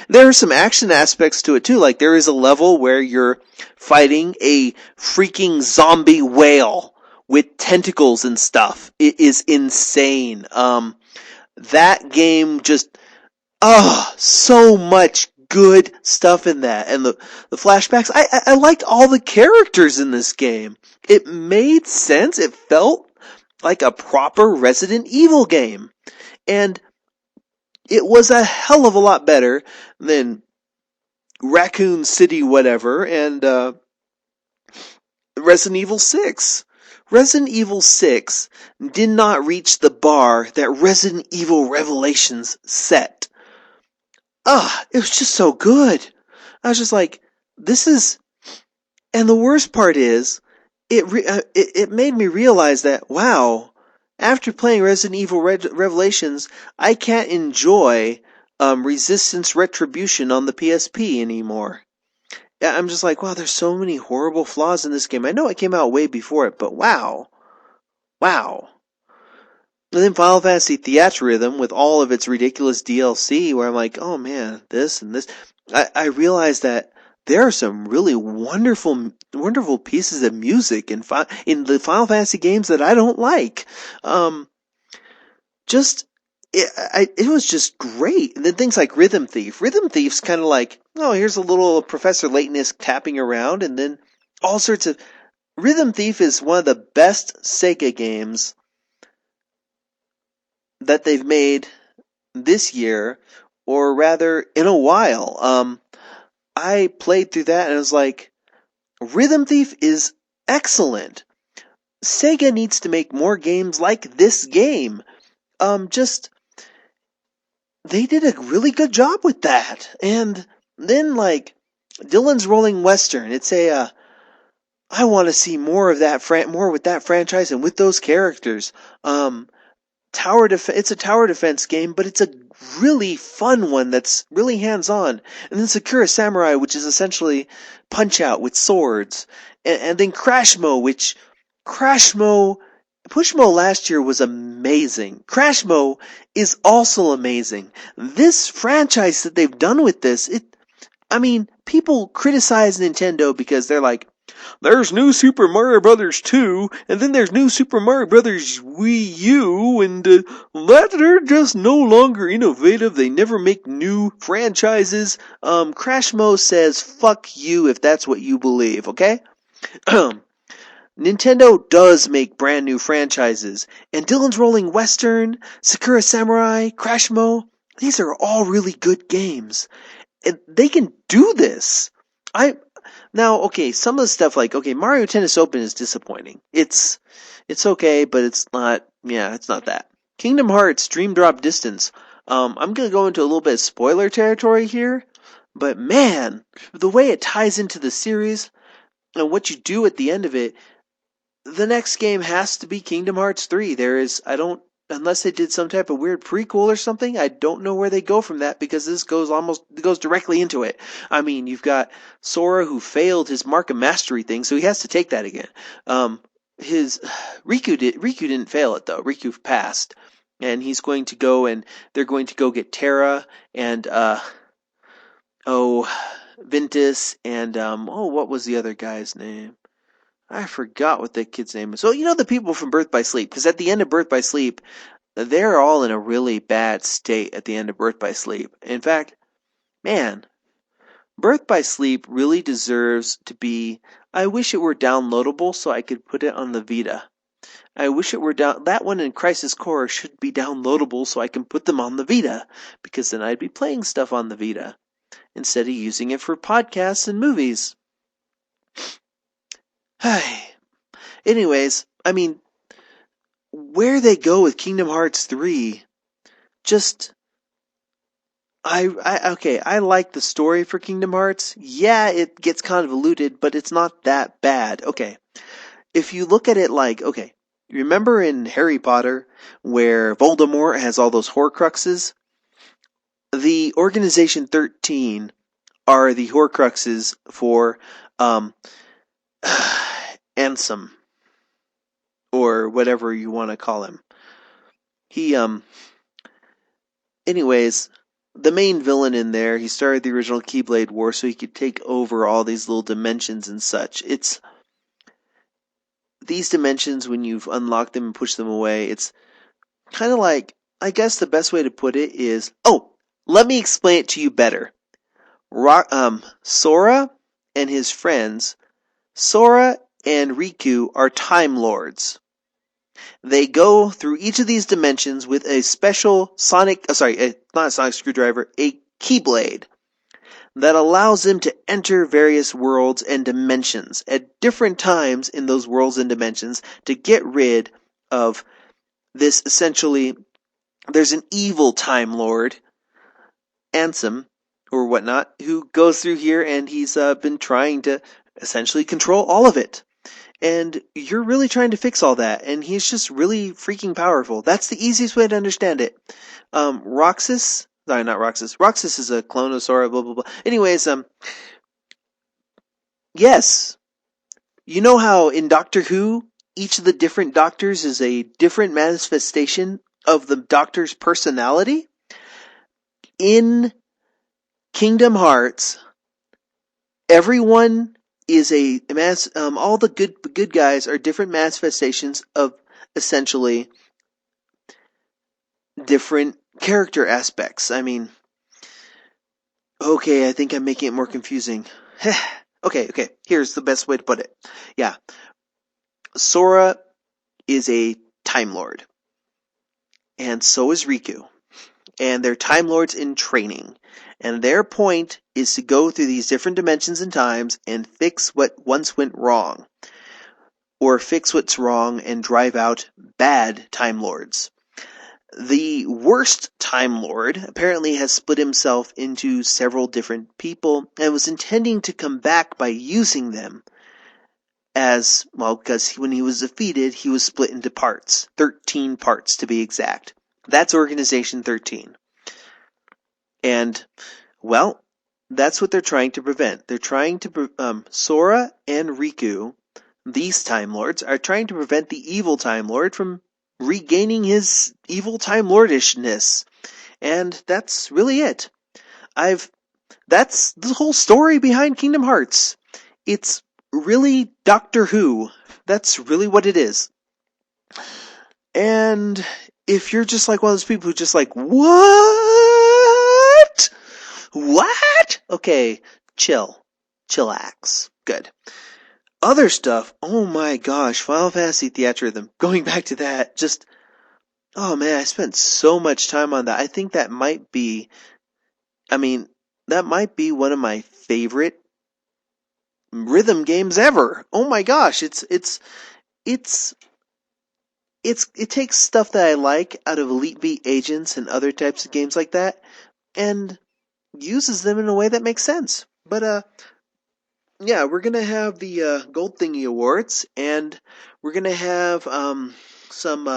There are some action aspects to it too. Like there is a level where you're fighting a freaking zombie whale with tentacles and stuff. It is insane. That game just, so much good stuff in that. And the flashbacks, I liked all the characters in this game. It made sense. It felt like a proper Resident Evil game. And it was a hell of a lot better than Raccoon City whatever and Resident Evil 6. Resident Evil 6 did not reach the bar that Resident Evil Revelations set. It was just so good. I was just like, this is... And the worst part is, it made me realize that, wow, after playing Resident Evil Revelations, I can't enjoy Resistance Retribution on the PSP anymore. I'm just like, wow, there's so many horrible flaws in this game. I know it came out way before it, but wow. And then Final Fantasy Theatrhythm with all of its ridiculous DLC, where I'm like, oh man, this and this. I realized that there are some really wonderful pieces of music in the Final Fantasy games that I don't like. It was just great. And then things like Rhythm Thief. Rhythm Thief's kind of like, oh, here's a little Professor Layton-esque tapping around, and then all sorts of... Rhythm Thief is one of the best Sega games that they've made this year, or rather, in a while. I played through that and I was like, Rhythm Thief is excellent. Sega needs to make more games like this game. They did a really good job with that. And then, like, Dylan's Rolling Western, it's I want to see more of that, more with that franchise and with those characters. It's a tower defense game, but it's a really fun one that's really hands-on. And then Sakura Samurai, which is essentially Punch-Out with swords. And then Pushmo last year was amazing. Crashmo is also amazing. This franchise that they've done with this, people criticize Nintendo because they're like, there's new Super Mario Brothers 2, and then there's new Super Mario Brothers Wii U, and that they're just no longer innovative. They never make new franchises. Crashmo says, fuck you if that's what you believe, okay? Nintendo does make brand new franchises, and Dylan's Rolling Western, Sakura Samurai, Crashmo, these are all really good games. And they can do this. Now, okay, some of the stuff like, okay, Mario Tennis Open is disappointing. It's okay, but it's not that. Kingdom Hearts Dream Drop Distance. I'm gonna go into a little bit of spoiler territory here. But man, the way it ties into the series and what you do at the end of it, the next game has to be Kingdom Hearts 3. Unless they did some type of weird prequel or something, I don't know where they go from that, because this goes directly into it. I mean, you've got Sora, who failed his Mark of Mastery thing, so he has to take that again. Riku didn't fail it though. Riku passed, and he's going to go, and they're going to go get Terra and Ventus and what was the other guy's name? I forgot what the kid's name is. So, the people from Birth by Sleep, because at the end of Birth by Sleep, they're all in a really bad state at the end of Birth by Sleep. In fact, man, Birth by Sleep really deserves to be, I wish it were downloadable so I could put it on the Vita. I wish it were that one and Crisis Core should be downloadable so I can put them on the Vita, because then I'd be playing stuff on the Vita instead of using it for podcasts and movies. Anyways, I mean, where they go with Kingdom Hearts 3, I like the story for Kingdom Hearts. Yeah, it gets convoluted, but it's not that bad. Okay, if you look at it like, okay, remember in Harry Potter where Voldemort has all those Horcruxes? The Organization 13 are the Horcruxes for, Ansem, or whatever you want to call him. Anyways, the main villain in there, he started the original Keyblade War so he could take over all these little dimensions and such. It's these dimensions, when you've unlocked them and pushed them away, it's kind of like, I guess the best way to put it is, let me explain it to you better. Sora and his friends, Sora and Riku, are Time Lords. They go through each of these dimensions with a special not a sonic screwdriver, a Keyblade that allows them to enter various worlds and dimensions at different times in those worlds and dimensions to get rid of this. Essentially, there's an evil Time Lord, Ansem, or whatnot, who goes through here, and he's been trying to essentially control all of it. And you're really trying to fix all that, and he's just really freaking powerful. That's the easiest way to understand it. Roxas is a clone of Sora, blah, blah, blah. Anyways, yes. You know how in Doctor Who, each of the different doctors is a different manifestation of the doctor's personality? In Kingdom Hearts, everyone is all the good guys are different manifestations of essentially different character aspects. I mean, okay, I think I'm making it more confusing. Okay, here's the best way to put it. Yeah. Sora is a Time Lord. And so is Riku. And they're Time Lords in training. And their point is to go through these different dimensions and times and fix what once went wrong. Or fix what's wrong and drive out bad Time Lords. The worst Time Lord apparently has split himself into several different people and was intending to come back by using them as, well, because when he was defeated, he was split into parts. 13 parts to be exact. That's Organization 13. And, well, that's what they're trying to prevent. They're trying to, Sora and Riku, these Time Lords, are trying to prevent the evil Time Lord from regaining his evil Time Lordishness. And that's really it. That's the whole story behind Kingdom Hearts. It's really Doctor Who. That's really what it is. And if you're just like one of those people who just like, what? What? Okay, chillax. Good. Other stuff, oh my gosh, Final Fantasy Theatrhythm. Going back to that, oh man, I spent so much time on that. I think that might be one of my favorite rhythm games ever. Oh my gosh, it takes stuff that I like out of Elite Beat Agents and other types of games like that, and uses them in a way that makes sense. But yeah, we're gonna have the Gold Thingy Awards, and we're gonna have some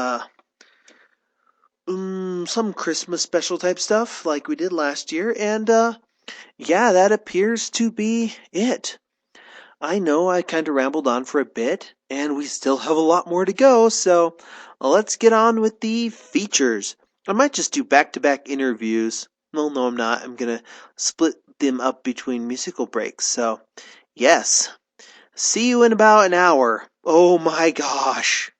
Christmas special type stuff like we did last year, and yeah, that appears to be it. I know I kind of rambled on for a bit, and we still have a lot more to go, so let's get on with the features. I might just do back-to-back interviews. Well, no, I'm not. I'm gonna split them up between musical breaks, so yes. See you in about an hour. Oh my gosh.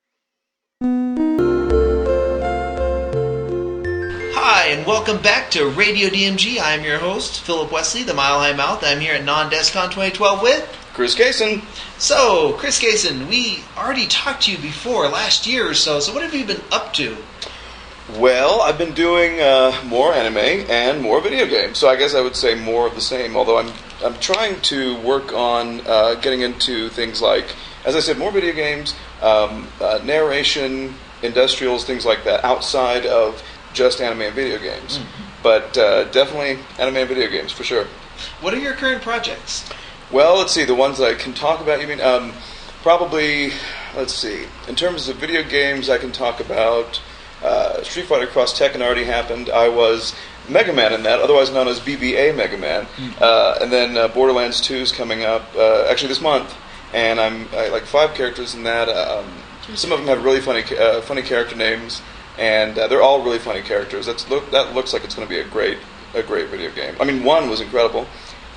Hi, and welcome back to Radio DMG. I'm your host, Philip Wesley, the Mile High Mouth. I'm here at Non-DesCon 2012 with Chris Kaysen. So, Chris Kaysen, we already talked to you before, last year or so. So what have you been up to? Well, I've been doing more anime and more video games. So I guess I would say more of the same, although I'm trying to work on getting into things like, as I said, more video games, narration, industrials, things like that, outside of just anime and video games. Mm-hmm. But definitely anime and video games, for sure. What are your current projects? Well, let's see, the ones that I can talk about, you mean? Probably, let's see, in terms of video games, I can talk about Street Fighter Cross Tekken already happened. I was Mega Man in that, otherwise known as BBA Mega Man. Mm-hmm. And then Borderlands 2 is coming up, actually this month, and I like 5 characters in that. Some of them have really funny character names, and they're all really funny characters. That looks like it's going to be a great video game. I mean, 1 was incredible.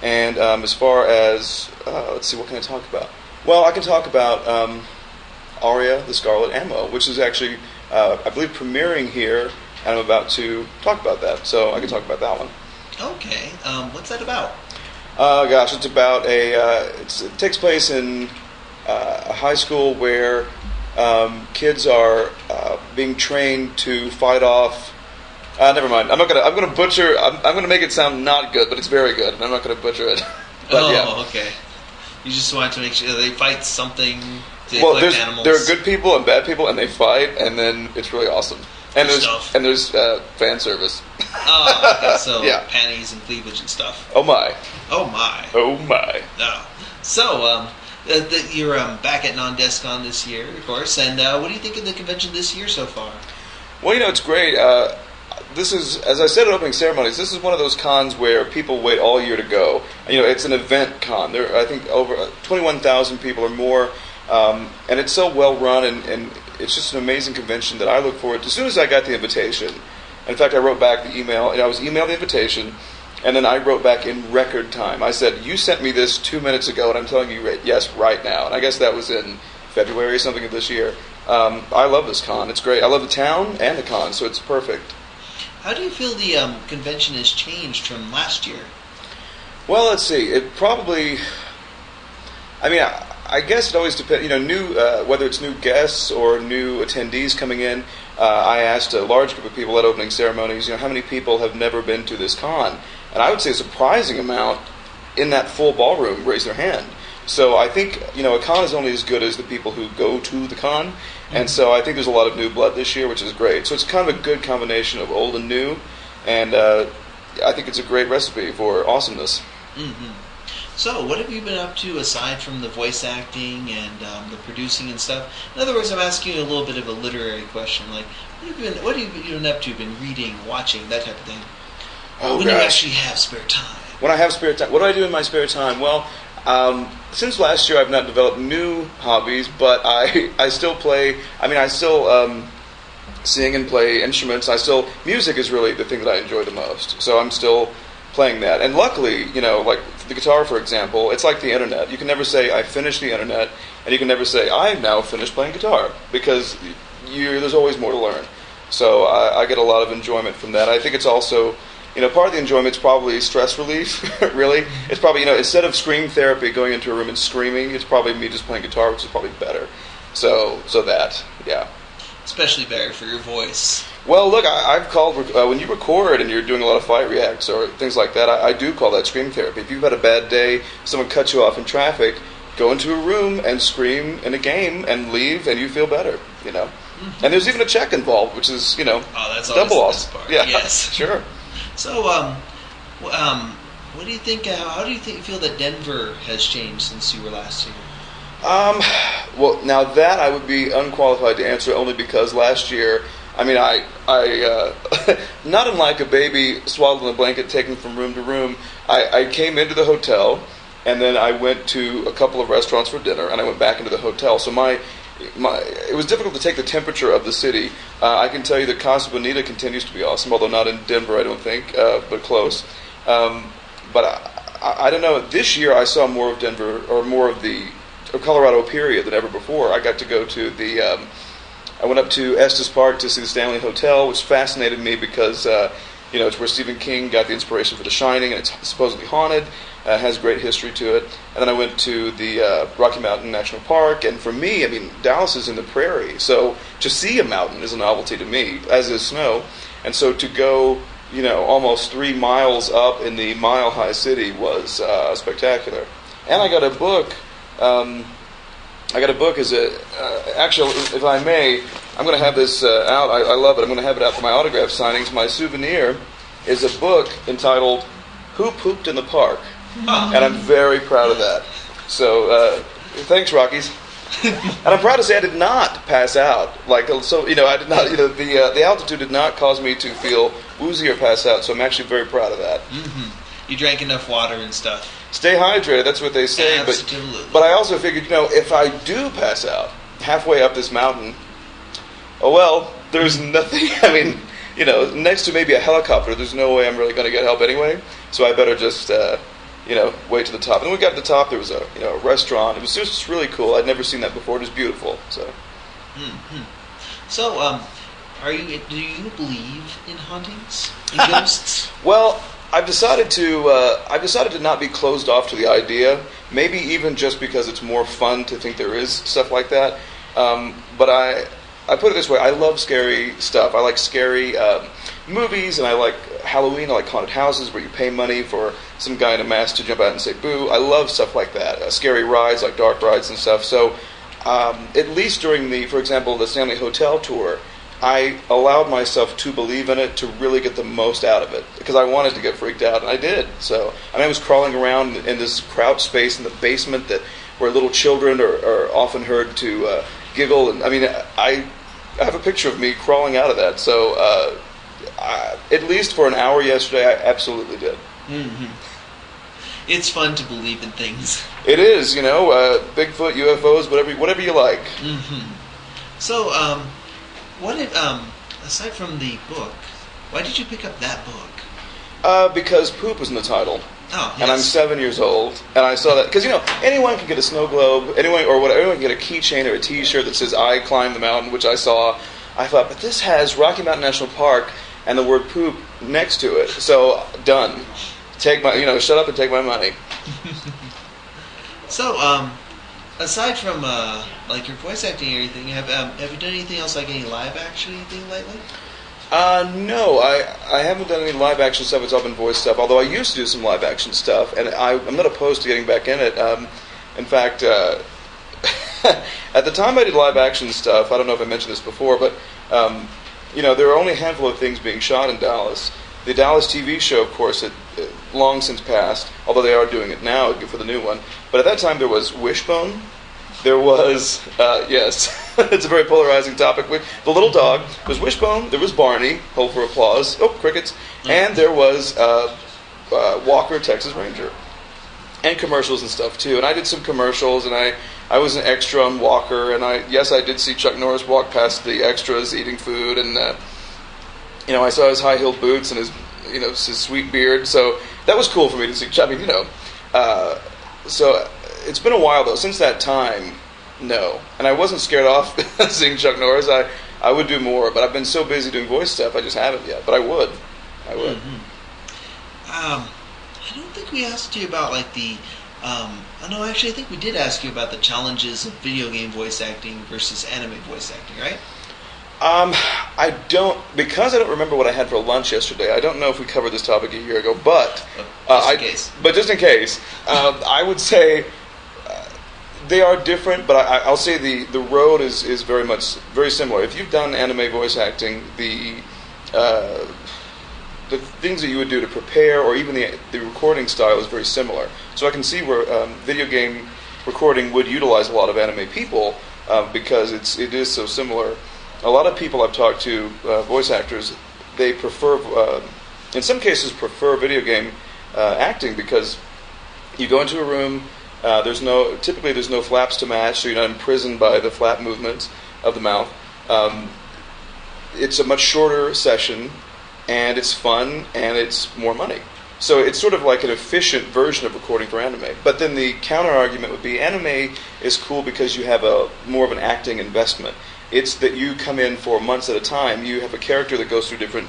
And as far as, let's see, what can I talk about? Well, I can talk about Aria, the Scarlet Ammo, which is actually, I believe, premiering here, and I'm about to talk about that. So I can talk about that one. Okay. What's that about? Gosh, it's about it takes place in a high school where kids are being trained to fight off. Never mind. I'm gonna butcher. I'm gonna make it sound not good, but it's very good, and I'm not gonna butcher it. But, yeah. Okay. You just want to make sure they fight something to collect animals. There are good people and bad people, and they fight, and then it's really awesome. And there's fan service. Oh, okay. So yeah. Panties and cleavage and stuff. Oh my. Oh my. Oh my. Oh. So you're back at Non-DesCon this year, of course. And what do you think of the convention this year so far? Well, it's great. This is, as I said at opening ceremonies, this is one of those cons where people wait all year to go. It's an event con. There are, I think, over 21,000 people or more, and it's so well run, and it's just an amazing convention that I look forward to. As soon as I got the invitation, in fact, I wrote back the email, I was emailed the invitation, and then I wrote back in record time. I said, you sent me this 2 minutes ago, and I'm telling you yes right now. And I guess that was in February or something of this year. I love this con. It's great. I love the town and the con, so it's perfect. How do you feel the convention has changed from last year? Well, let's see. It probably, I guess it always depends. New whether it's new guests or new attendees coming in. I asked a large group of people at opening ceremonies, how many people have never been to this con, and I would say a surprising amount in that full ballroom raised their hand. So I think a con is only as good as the people who go to the con. And so I think there's a lot of new blood this year, which is great. So it's kind of a good combination of old and new, and I think it's a great recipe for awesomeness. Mm-hmm. So what have you been up to aside from the voice acting and the producing and stuff? In other words, I'm asking you a little bit of a literary question, like what have you been up to? Been reading, watching, that type of thing? When you actually have spare time. When I have spare time, what do I do in my spare time? Well, since last year, I've not developed new hobbies, but I still play. I still sing and play instruments. Music is really the thing that I enjoy the most. So I'm still playing that. And luckily, like the guitar, for example, it's like the internet. You can never say I finished the internet, and you can never say I've now finished playing guitar, because there's always more to learn. So I get a lot of enjoyment from that. I think it's also, part of the enjoyment is probably stress relief, really. It's probably, instead of scream therapy, going into a room and screaming, it's probably me just playing guitar, which is probably better. So that, yeah. Especially better for your voice. Well, look, I've called, when you record and you're doing a lot of fight reacts or things like that, I do call that scream therapy. If you've had a bad day, someone cuts you off in traffic, go into a room and scream in a game and leave, and you feel better, Mm-hmm. And there's even a check involved, which is, that's double awesome. Yeah, yes. Sure. So, Well, what do you think? How do you feel that Denver has changed since you were last here? Well, now that I would be unqualified to answer only because last year, I mean, I not unlike a baby swaddled in a blanket taken from room to room, I came into the hotel, and then I went to a couple of restaurants for dinner, and I went back into the hotel. So it was difficult to take the temperature of the city. I can tell you that Casa Bonita continues to be awesome, although not in Denver, I don't think, but close. But I don't know. This year I saw more of Denver, or more of Colorado, period, than ever before. I got to go to I went up to Estes Park to see the Stanley Hotel, which fascinated me because, it's where Stephen King got the inspiration for The Shining, and it's supposedly haunted, has great history to it. And then I went to the Rocky Mountain National Park, and for me, I mean, Dallas is in the prairie, so to see a mountain is a novelty to me, as is snow. And so to go, almost 3 miles up in the mile-high city was spectacular. And I got a book. Actually, if I may, I'm going to have this out. I love it. I'm going to have it out for my autograph signings. My souvenir is a book entitled "Who Pooped in the Park," and I'm very proud of that. So, thanks, Rockies. And I'm proud to say I did not pass out. I did not. The altitude did not cause me to feel woozy or pass out. So I'm actually very proud of that. Mm-hmm. You drank enough water and stuff. Stay hydrated, that's what they say. Absolutely. But I also figured, if I do pass out halfway up this mountain, oh well, there's nothing, next to maybe a helicopter, there's no way I'm really going to get help anyway, so I better just, wait to the top. And when we got to the top, there was a restaurant. It was just really cool. I'd never seen that before. It was beautiful, so. Mm-hmm. So, do you believe in hauntings, in ghosts? Well, I've decided to not be closed off to the idea. Maybe even just because it's more fun to think there is stuff like that. But I put it this way: I love scary stuff. I like scary movies, and I like Halloween. I like haunted houses where you pay money for some guy in a mask to jump out and say boo. I love stuff like that. Scary rides, like dark rides and stuff. So at least during for example, the Stanley Hotel tour, I allowed myself to believe in it to really get the most out of it because I wanted to get freaked out, and I did. So, I was crawling around in this crouch space in the basement where little children are often heard to giggle. And I have a picture of me crawling out of that. So, at least for an hour yesterday, I absolutely did. Mm-hmm. It's fun to believe in things. It is, Bigfoot, UFOs, whatever you like. Mm-hmm. So, what if, aside from the book, why did you pick up that book? Because poop was in the title. Oh, yes. And I'm 7 years old, and I saw that because anyone can get a snow globe, anyone can get a keychain or a T-shirt that says "I climbed the mountain," which I saw. I thought, but this has Rocky Mountain National Park and the word "poop" next to it, so done. Take my, shut up and take my money. So, aside from your voice acting and everything, have you done anything else, like any live action anything lately? No, I haven't done any live action stuff. It's all been voice stuff. Although I used to do some live action stuff, and I'm not opposed to getting back in it. In fact, at the time I did live action stuff, I don't know if I mentioned this before, but there are only a handful of things being shot in Dallas. The Dallas TV show, of course, had long since passed, although they are doing it now for the new one. But at that time, there was Wishbone. There was, yes, it's a very polarizing topic. The little dog was Wishbone. There was Barney, hold for applause. Oh, crickets. And there was Walker, Texas Ranger. And commercials and stuff, too. And I did some commercials, and I was an extra on Walker. And I did see Chuck Norris walk past the extras eating food. And, I saw his high-heeled boots and his sweet beard. So that was cool for me to see. So it's been a while, though. Since that time, no. And I wasn't scared off seeing Chuck Norris. I would do more, but I've been so busy doing voice stuff, I just haven't yet. But I would. Mm-hmm. I don't think we asked you about, no, actually, I think we did ask you about the challenges of video game voice acting versus anime voice acting, right? Because I don't remember what I had for lunch yesterday. I don't know if we covered this topic a year ago, but just in case, I would say they are different. But I'll say the road is very similar. If you've done anime voice acting, the things that you would do to prepare, or even the recording style is very similar. So I can see where video game recording would utilize a lot of anime people because it is so similar. A lot of people I've talked to, voice actors, they prefer, in some cases, prefer video game acting because you go into a room. Typically there's no flaps to match, so you're not imprisoned by the flap movements of the mouth. It's a much shorter session, and it's fun, and it's more money. So it's sort of like an efficient version of recording for anime. But then the counter argument would be anime is cool because you have more of an acting investment. It's that you come in for months at a time. You have a character that goes through different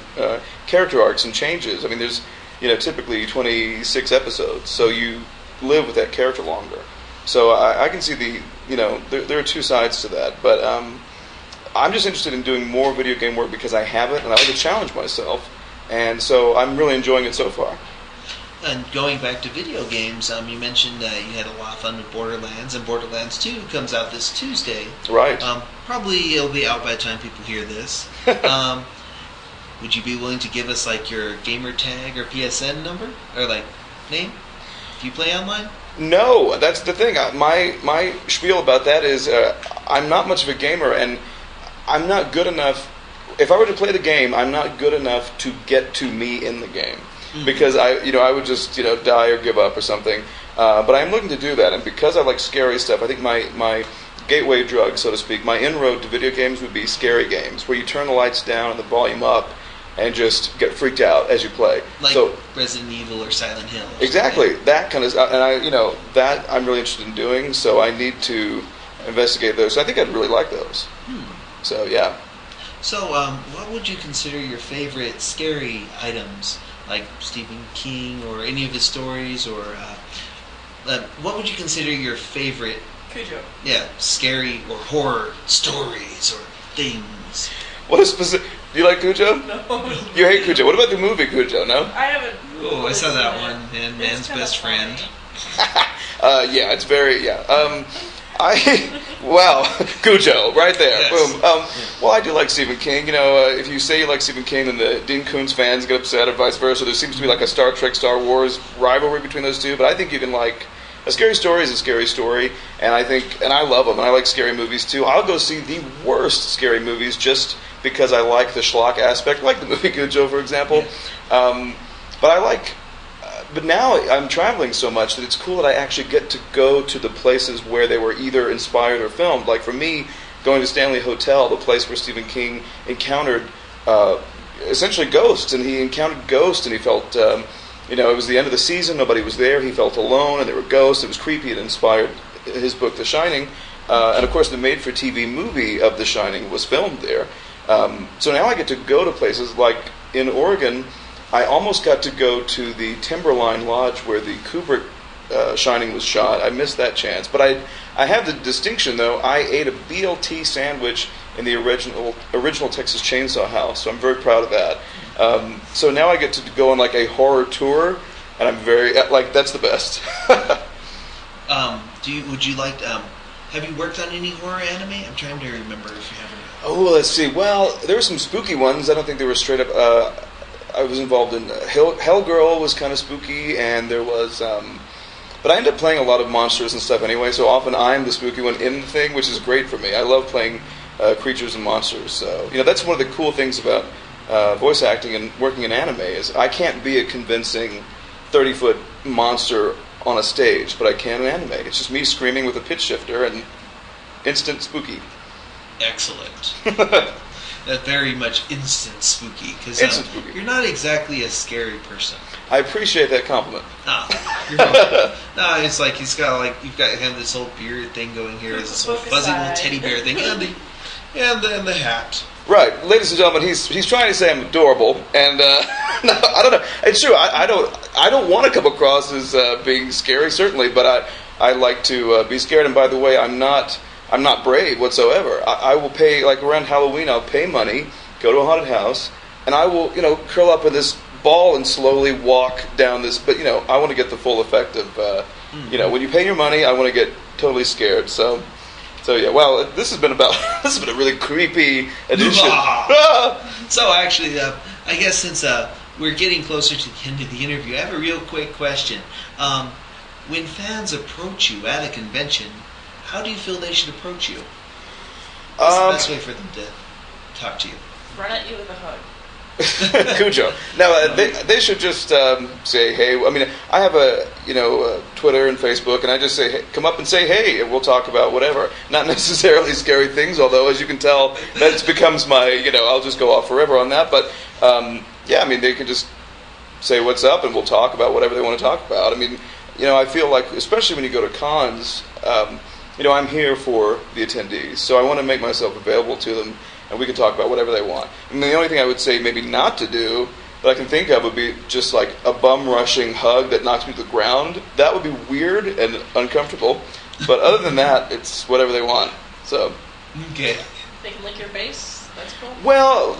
character arcs and changes. I mean, there's typically 26 episodes, so you live with that character longer. So I can see there are two sides to that, but I'm just interested in doing more video game work because I haven't, and I like to challenge myself, and so I'm really enjoying it so far. And going back to video games, you mentioned you had a lot of fun with Borderlands, and Borderlands 2 comes out this Tuesday. Right. Probably it'll be out by the time people hear this. Would you be willing to give us like your gamer tag or PSN number or like name? Do you play online? No, that's the thing. My spiel about that is I'm not much of a gamer, and I'm not good enough. If I were to play the game, I'm not good enough to get to me in the game because I would just die or give up or something. But I'm looking to do that, and because I like scary stuff, I think my gateway drug, so to speak, my inroad to video games would be scary games where you turn the lights down and the volume up and just get freaked out as you play. Like Resident Evil or Silent Hill. Exactly, that kind of, and that I'm really interested in doing. So I need to investigate those. So I think I'd really like those. So yeah. So what would you consider your favorite scary items, like Stephen King or any of his stories, or what would you consider your favorite? Cujo. Yeah, scary or horror stories or things. What a specific. Do you like Cujo? No. You hate Cujo. What about the movie Cujo? No. I haven't. Oh, I saw that one. Man's best friend. Yeah, it's very Cujo, right there. Yes. Boom. Well, I do like Stephen King. If you say you like Stephen King, then the Dean Koontz fans get upset, or vice versa. There seems to be like a Star Trek, Star Wars rivalry between those two. But I think you can like a scary story is a scary story, and I love them, and I like scary movies too. I'll go see the worst scary movies just because I like the schlock aspect, like the movie Cujo, for example. But now I'm traveling so much that it's cool that I actually get to go to the places where they were either inspired or filmed. Like for me, going to Stanley Hotel, the place where Stephen King encountered essentially ghosts, and he encountered ghosts, and he felt, it was the end of the season, nobody was there, he felt alone, and there were ghosts, it was creepy, it inspired his book, The Shining, and of course the made-for-TV movie of The Shining was filmed there. So now I get to go to places like in Oregon. I almost got to go to the Timberline Lodge where the Kubrick Shining was shot. I missed that chance. But I have the distinction, though. I ate a BLT sandwich in the original Texas Chainsaw House, so I'm very proud of that. So now I get to go on like a horror tour, and I'm very, that's the best. Would you like to, have you worked on any horror anime? I'm trying to remember if you haven't. Oh, let's see. Well, there were some spooky ones. I don't think they were straight up. I was involved in Hellgirl was kind of spooky, and there was. But I ended up playing a lot of monsters and stuff anyway, so often I'm the spooky one in the thing, which is great for me. I love playing creatures and monsters. So that's one of the cool things about voice acting and working in anime is I can't be a convincing 30-foot monster on a stage, but I can in anime. It's just me screaming with a pitch shifter and instant spooky. Excellent. That's very much instant spooky because you're not exactly a scary person. I appreciate that compliment. You're welcome. No, it's like you've got him this whole beard thing going here, this whole fuzzy little teddy bear thing, and the hat. Right, ladies and gentlemen, he's trying to say I'm adorable, and no, I don't know. It's true. I don't want to come across as being scary, certainly, but I like to be scared. And by the way, I'm not brave whatsoever. I will pay, like around Halloween, I'll pay money, go to a haunted house, and I will curl up in this ball and slowly walk down this. But I want to get the full effect of when you pay your money, I want to get totally scared. So yeah, well, this has been a really creepy edition. So actually, I guess since we're getting closer to the end of the interview. I have a real quick question. When fans approach you at a convention, how do you feel they should approach you? What's the best way for them to talk to you? Run at you with a hug. Cujo. No, they should just say hey. I mean, I have a Twitter and Facebook, and I just say hey, come up and say hey, and we'll talk about whatever. Not necessarily scary things, although as you can tell, that becomes my I'll just go off forever on that. But yeah, I mean, they can just say what's up, and we'll talk about whatever they want to talk about. I mean, I feel like especially when you go to cons, I'm here for the attendees, so I want to make myself available to them. And we can talk about whatever they want. And the only thing I would say maybe not to do that I can think of would be just like a bum-rushing hug that knocks me to the ground. That would be weird and uncomfortable. But other than that, it's whatever they want. So. Okay. They can lick your face. That's cool. Well,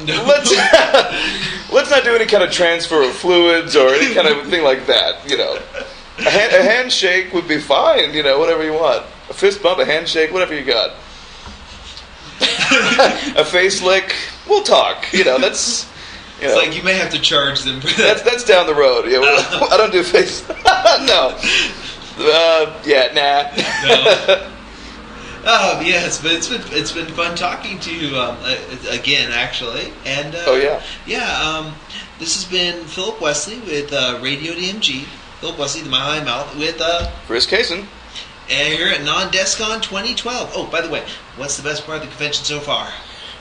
let's not do any kind of transfer of fluids or any kind of thing like that. A handshake would be fine. Whatever you want. A fist bump, a handshake, whatever you got. A face lick, we'll talk. That's. It's like you may have to charge them for that. That's down the road. Yeah, I don't do face. No. Yeah, nah. No. Yes, but it's been fun talking to you again, actually. And this has been Philip Wesley with Radio DMG. Philip Wesley, the Mile High Mouth, with Chris Kaysen. And here at Non-DESCON 2012. Oh, by the way, what's the best part of the convention so far?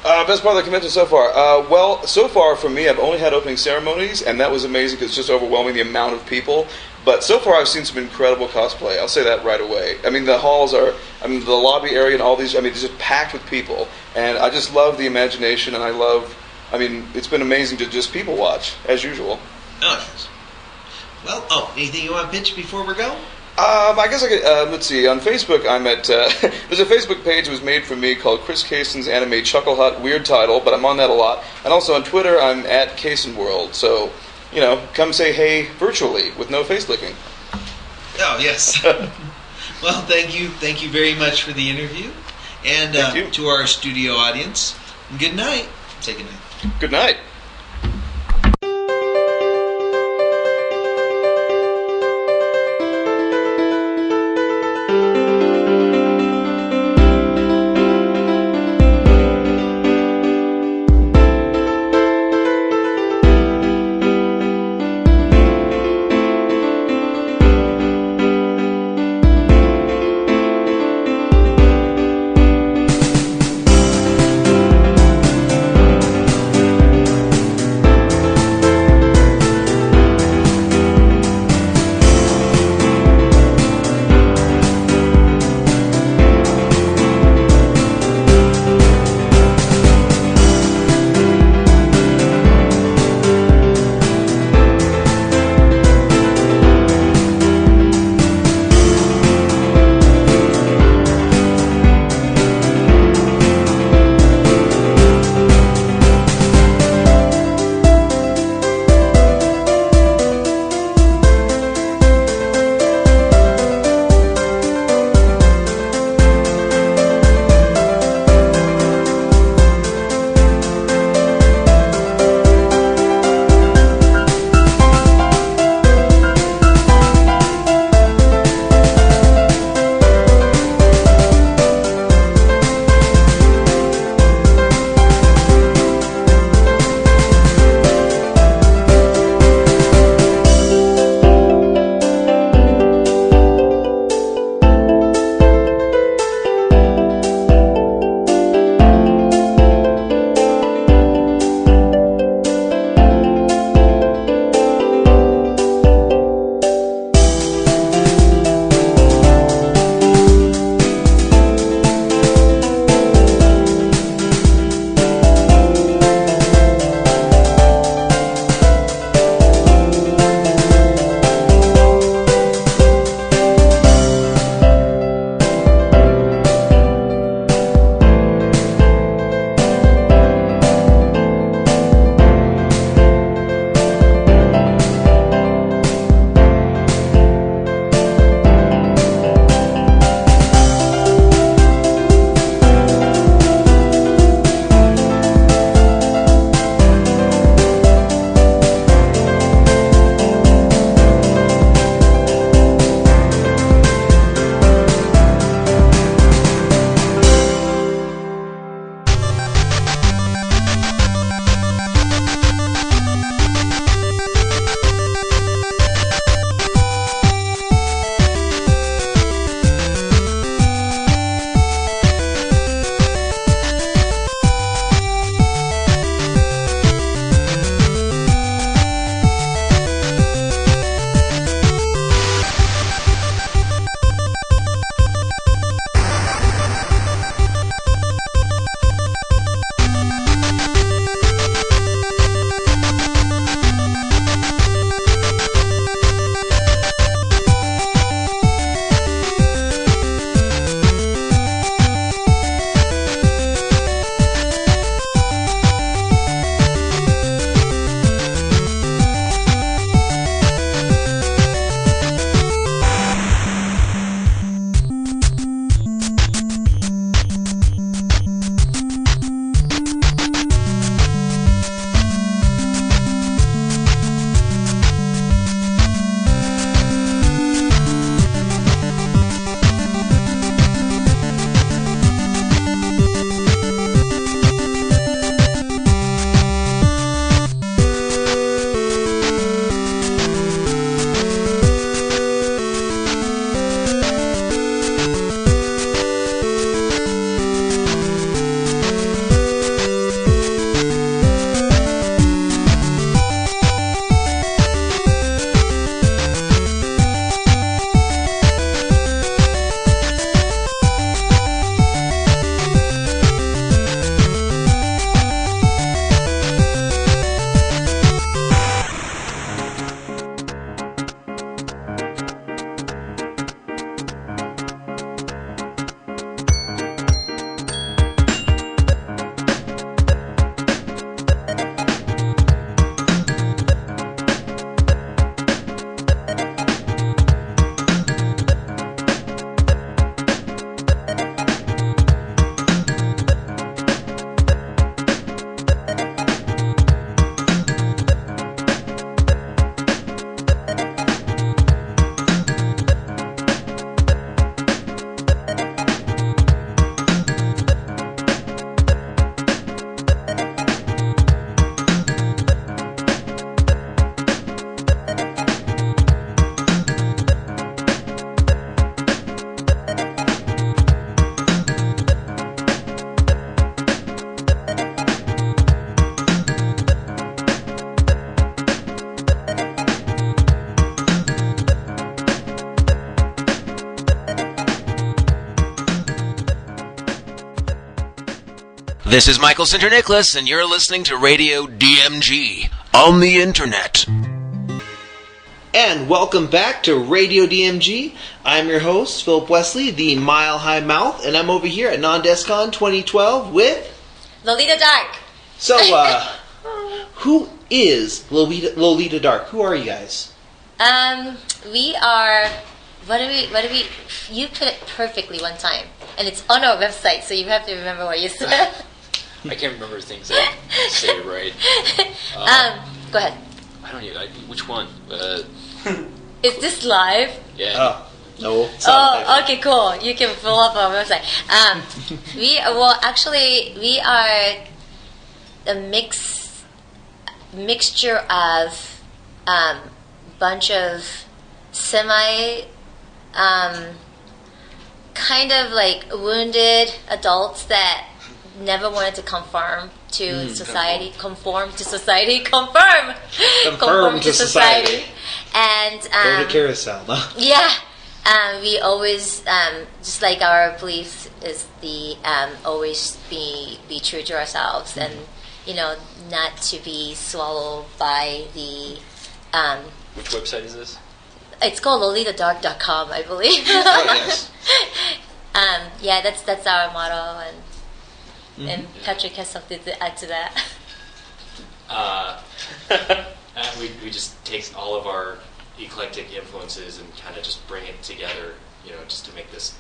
Best part of the convention so far? Well, so far for me, I've only had opening ceremonies, and that was amazing because it's just overwhelming the amount of people. But so far, I've seen some incredible cosplay. I'll say that right away. I mean, the halls are, the lobby area and all these, it's just packed with people. And I just love the imagination, and it's been amazing to just people watch, as usual. Oh, yes. Well, anything you want to pitch before we go? I guess I could, let's see, on Facebook I'm at, there's a Facebook page that was made for me called Chris Kaysen's Anime Chuckle Hut, weird title, but I'm on that a lot. And also on Twitter I'm at Kaysen World, so, come say hey virtually with no face licking. Oh, yes. Well, thank you very much for the interview. And to our studio audience, good night. Say good night. Good night. This is Michael Sinter-Nicholas, and you're listening to Radio DMG on the Internet. And welcome back to Radio DMG. I'm your host, Philip Wesley, the Mile High Mouth, and I'm over here at Non-DesCon 2012 with... Lolita Dark. So, who is Lolita Dark? Who are you guys? We are... What do we... You put it perfectly one time, and it's on our website, so you have to remember what you said. I can't remember things I say right. Go ahead. I don't know. Which one? Is this live? Yeah. Oh, no. Okay, cool. You can pull up our website. We are a mixture of bunch of semi kind of like wounded adults that never wanted to conform to society. Conform to society. Conform to society. And go to carousel, no? Yeah. We always just like our belief is the always be true to ourselves, and not to be swallowed by the Which website is this? It's called lolitadark.com, I believe. Oh, yes. Yeah, that's our motto, and Patrick has something to add to that. We just take all of our eclectic influences and kind of just bring it together, just to make this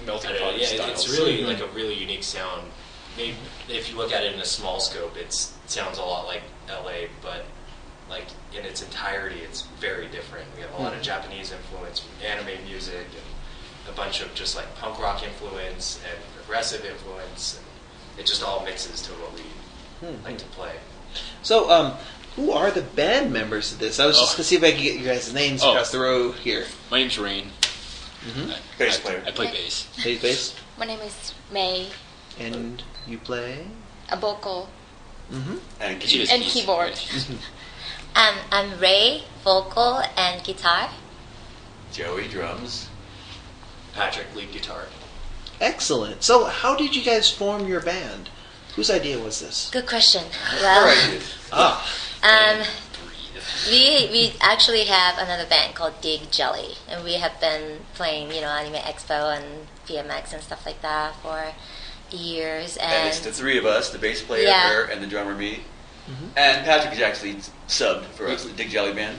Melting pot yeah, styles. it's really like a really unique sound. Maybe if you look at it in a small scope, it sounds a lot like LA, but like in its entirety, it's very different. We have a lot of Japanese influence, anime music, and a bunch of just like punk rock influence and progressive influence. And it just all mixes to what we like to play. So, who are the band members of this? I was just going to see if I could get you guys' names across the row here. My name's Rain. Bass player. I play bass. Bass. My name is May. And you play? A vocal. And She does And keys, keyboard. right? I'm Ray, vocal and guitar. Joey, drums. Patrick, lead guitar. Excellent. So, how did you guys form your band? Whose idea was this? Good question. Well, we actually have another band called Dig Jelly, and we have been playing, Anime Expo and BMX and stuff like that for years. And it's the three of us, the bass player, Yeah. her, and the drummer, me. And Patrick is actually subbed for us, the Dig Jelly Band.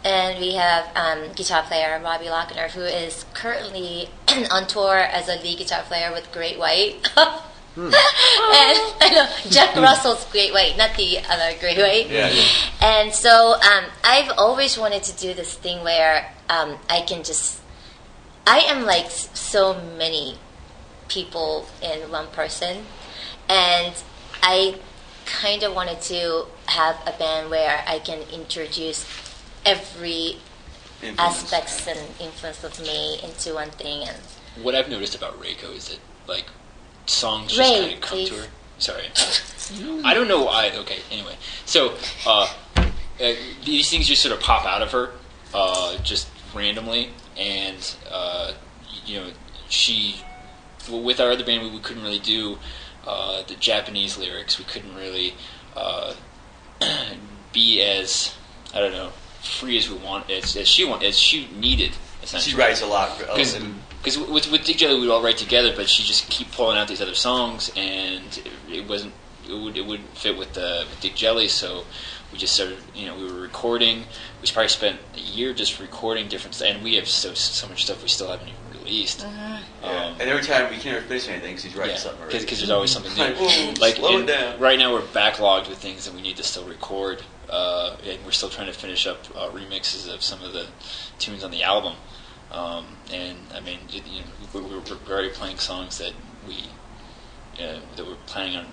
And we have guitar player Robbie Lochner, who is currently on tour as a lead guitar player with Great White. And I know Jack Russell's Great White, not the other Great White. Yeah. And so I've always wanted to do this thing where I am like so many people in one person, and I kind of wanted to have a band where I can introduce every aspects and influence of me into one thing. And What I've noticed about Reiko is that like songs just Ray, kind of come please. to her. Sorry, I don't know why. Okay, anyway, so these things just sort of pop out of her, just randomly, and she. With our other band, we couldn't really do the Japanese lyrics. We couldn't really be as, I don't know, free as we want, as she needed. Essentially, She writes a lot. Because with Dig Jelly, we'd all write together, but she'd just keep pulling out these other songs, and it wouldn't fit with Dig Jelly. So we just started. We were recording. We probably spent a year just recording different stuff, and we have so much stuff we still haven't even released. And every time we can't ever finish anything, she's writing something. Already. Because there's always something new. Slow it down. Right now, we're backlogged with things that we need to still record, and we're still trying to finish up remixes of some of the tunes on the album. And I mean, we're already playing songs that we're planning on,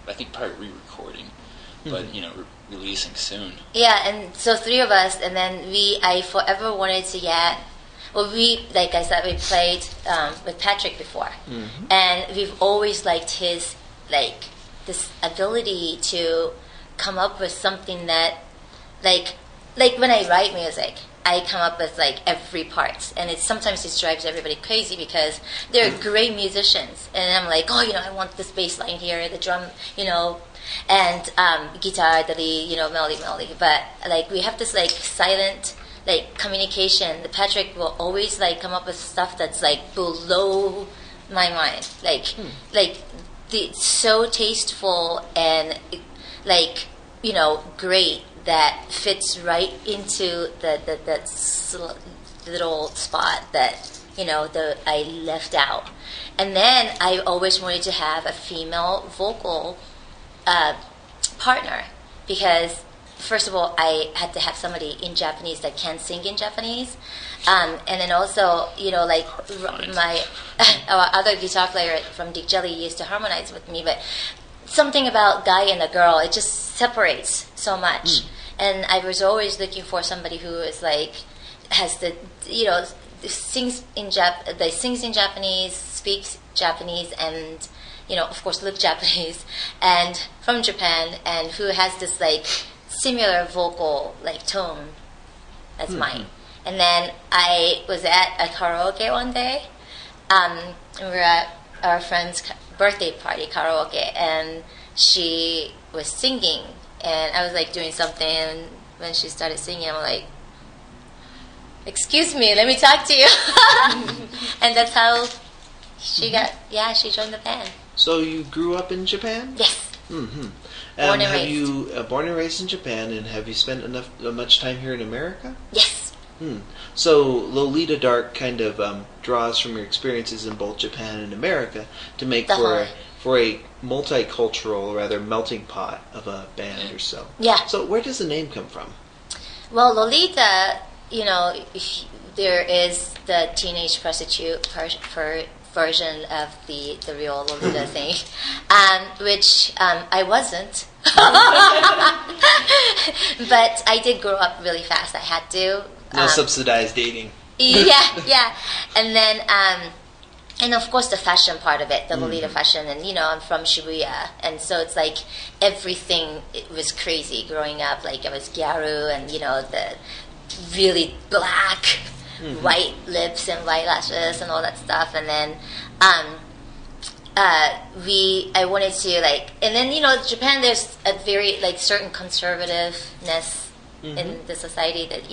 I think, probably re-recording, but releasing soon. yeah, and so three of us, and then I forever wanted to get. Well, like I said, we played with Patrick before, and we've always liked his this ability to come up with something that, like when I write music, I come up with like every part, and sometimes it drives everybody crazy because they're great musicians, and I'm like, oh, I want this bass line here, the drum, and guitar, the lead, melody. But like we have this like silent like communication. The Patrick will always like come up with stuff that's like below my mind, like so tasteful and like great that fits right into that little spot that I left out. And then I always wanted to have a female vocal partner because first of all I had to have somebody in Japanese that can sing in Japanese, and then also my our other guitar player from Dick Jelly used to harmonize with me, but something about guy and a girl, it just separates so much. And I was always looking for somebody who is like has the sings in Japanese, speaks Japanese, and of course look Japanese, and from Japan, and who has this like similar vocal like tone as mine. And then I was at a karaoke one day. And we were at our friend's birthday party karaoke, and she was singing, and I was like doing something, and when she started singing, I'm like, excuse me, let me talk to you. And that's how she she joined the band. So you grew up in Japan? Yes. Mm-hmm. Born and have raised. you born and raised in Japan, and have you spent much time here in America? Yes. So Lolita Dark kind of draws from your experiences in both Japan and America to make for a multicultural, rather melting pot of a band or so. Yeah. So where does the name come from? Well, Lolita, there is the teenage prostitute version of the real Lolita thing, which I wasn't. But I did grow up really fast. I had to. No subsidized dating. Yeah. And then, and of course the fashion part of it, the Lolita fashion, and I'm from Shibuya, and so it's like everything, it was crazy growing up. Like I was gyaru, and the really black, white lips and white lashes and all that stuff, and then I wanted to like, and then Japan, there's a very like certain conservativeness in the society that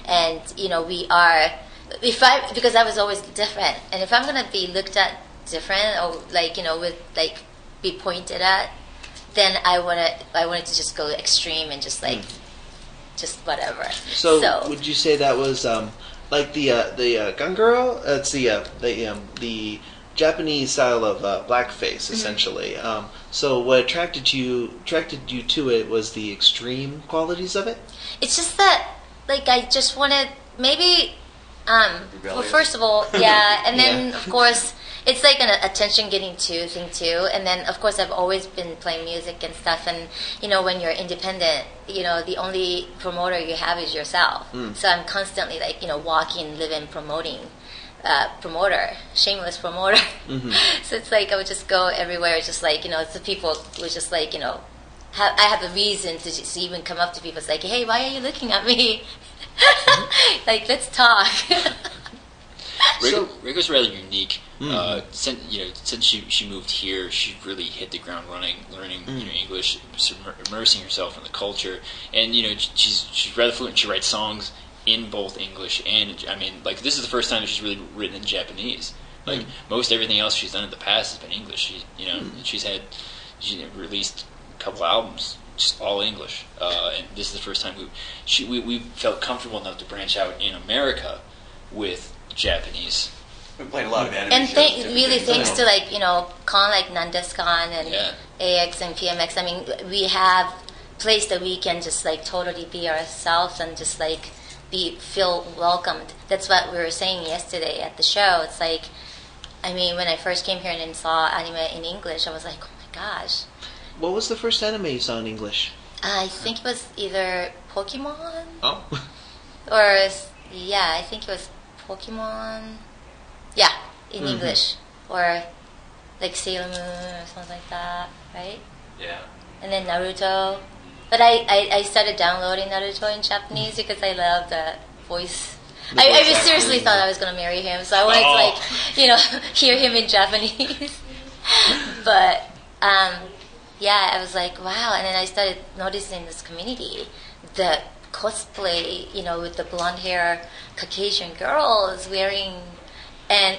and we are, because I was always different, and if I'm gonna be looked at different or like with like be pointed at, then I wanted to just go extreme and just like just whatever. So would you say that was like the ganguro? It's the Japanese style of blackface, essentially. So what attracted you to it was the extreme qualities of it? It's just that, like, I just wanted, maybe, well, first of all, yeah, and then, of course, it's like an attention-getting thing, too, and then, of course, I've always been playing music and stuff, and, when you're independent, the only promoter you have is yourself. So I'm constantly, like, walking, living, promoting. Shameless promoter. So it's like I would just go everywhere, just like the people would just like I have a reason to just even come up to people. It's like, hey, why are you looking at me? Like, let's talk. Reiko's rather unique. Since she moved here, she really hit the ground running, learning English, immersing herself in the culture, and she's rather fluent. She writes songs in both English and, this is the first time that she's really written in Japanese. Like, most everything else she's done in the past has been English. She released a couple albums, just all English. And this is the first time we felt comfortable enough to branch out in America with Japanese. We played a lot of anime and shows. Really thanks to, like, con like Nandescon and AX and PMX. We have a place that we can just, like, totally be ourselves and just, like, feel welcomed. That's what we were saying yesterday at the show. It's like, when I first came here and saw anime in English, I was like, oh my gosh. What was the first anime you saw in English? I think it was either Pokemon. Oh. Or, I think it was Pokemon. Yeah, in English. Or, like, Sailor Moon or something like that, right? Yeah. And then Naruto. But I started downloading Naruto in Japanese because I love the voice. The I voice seriously acting. thought I was gonna marry him, so I wanted to hear him in Japanese. But yeah, I was like, wow. And then I started noticing this community, the cosplay, with the blonde hair Caucasian girls wearing, and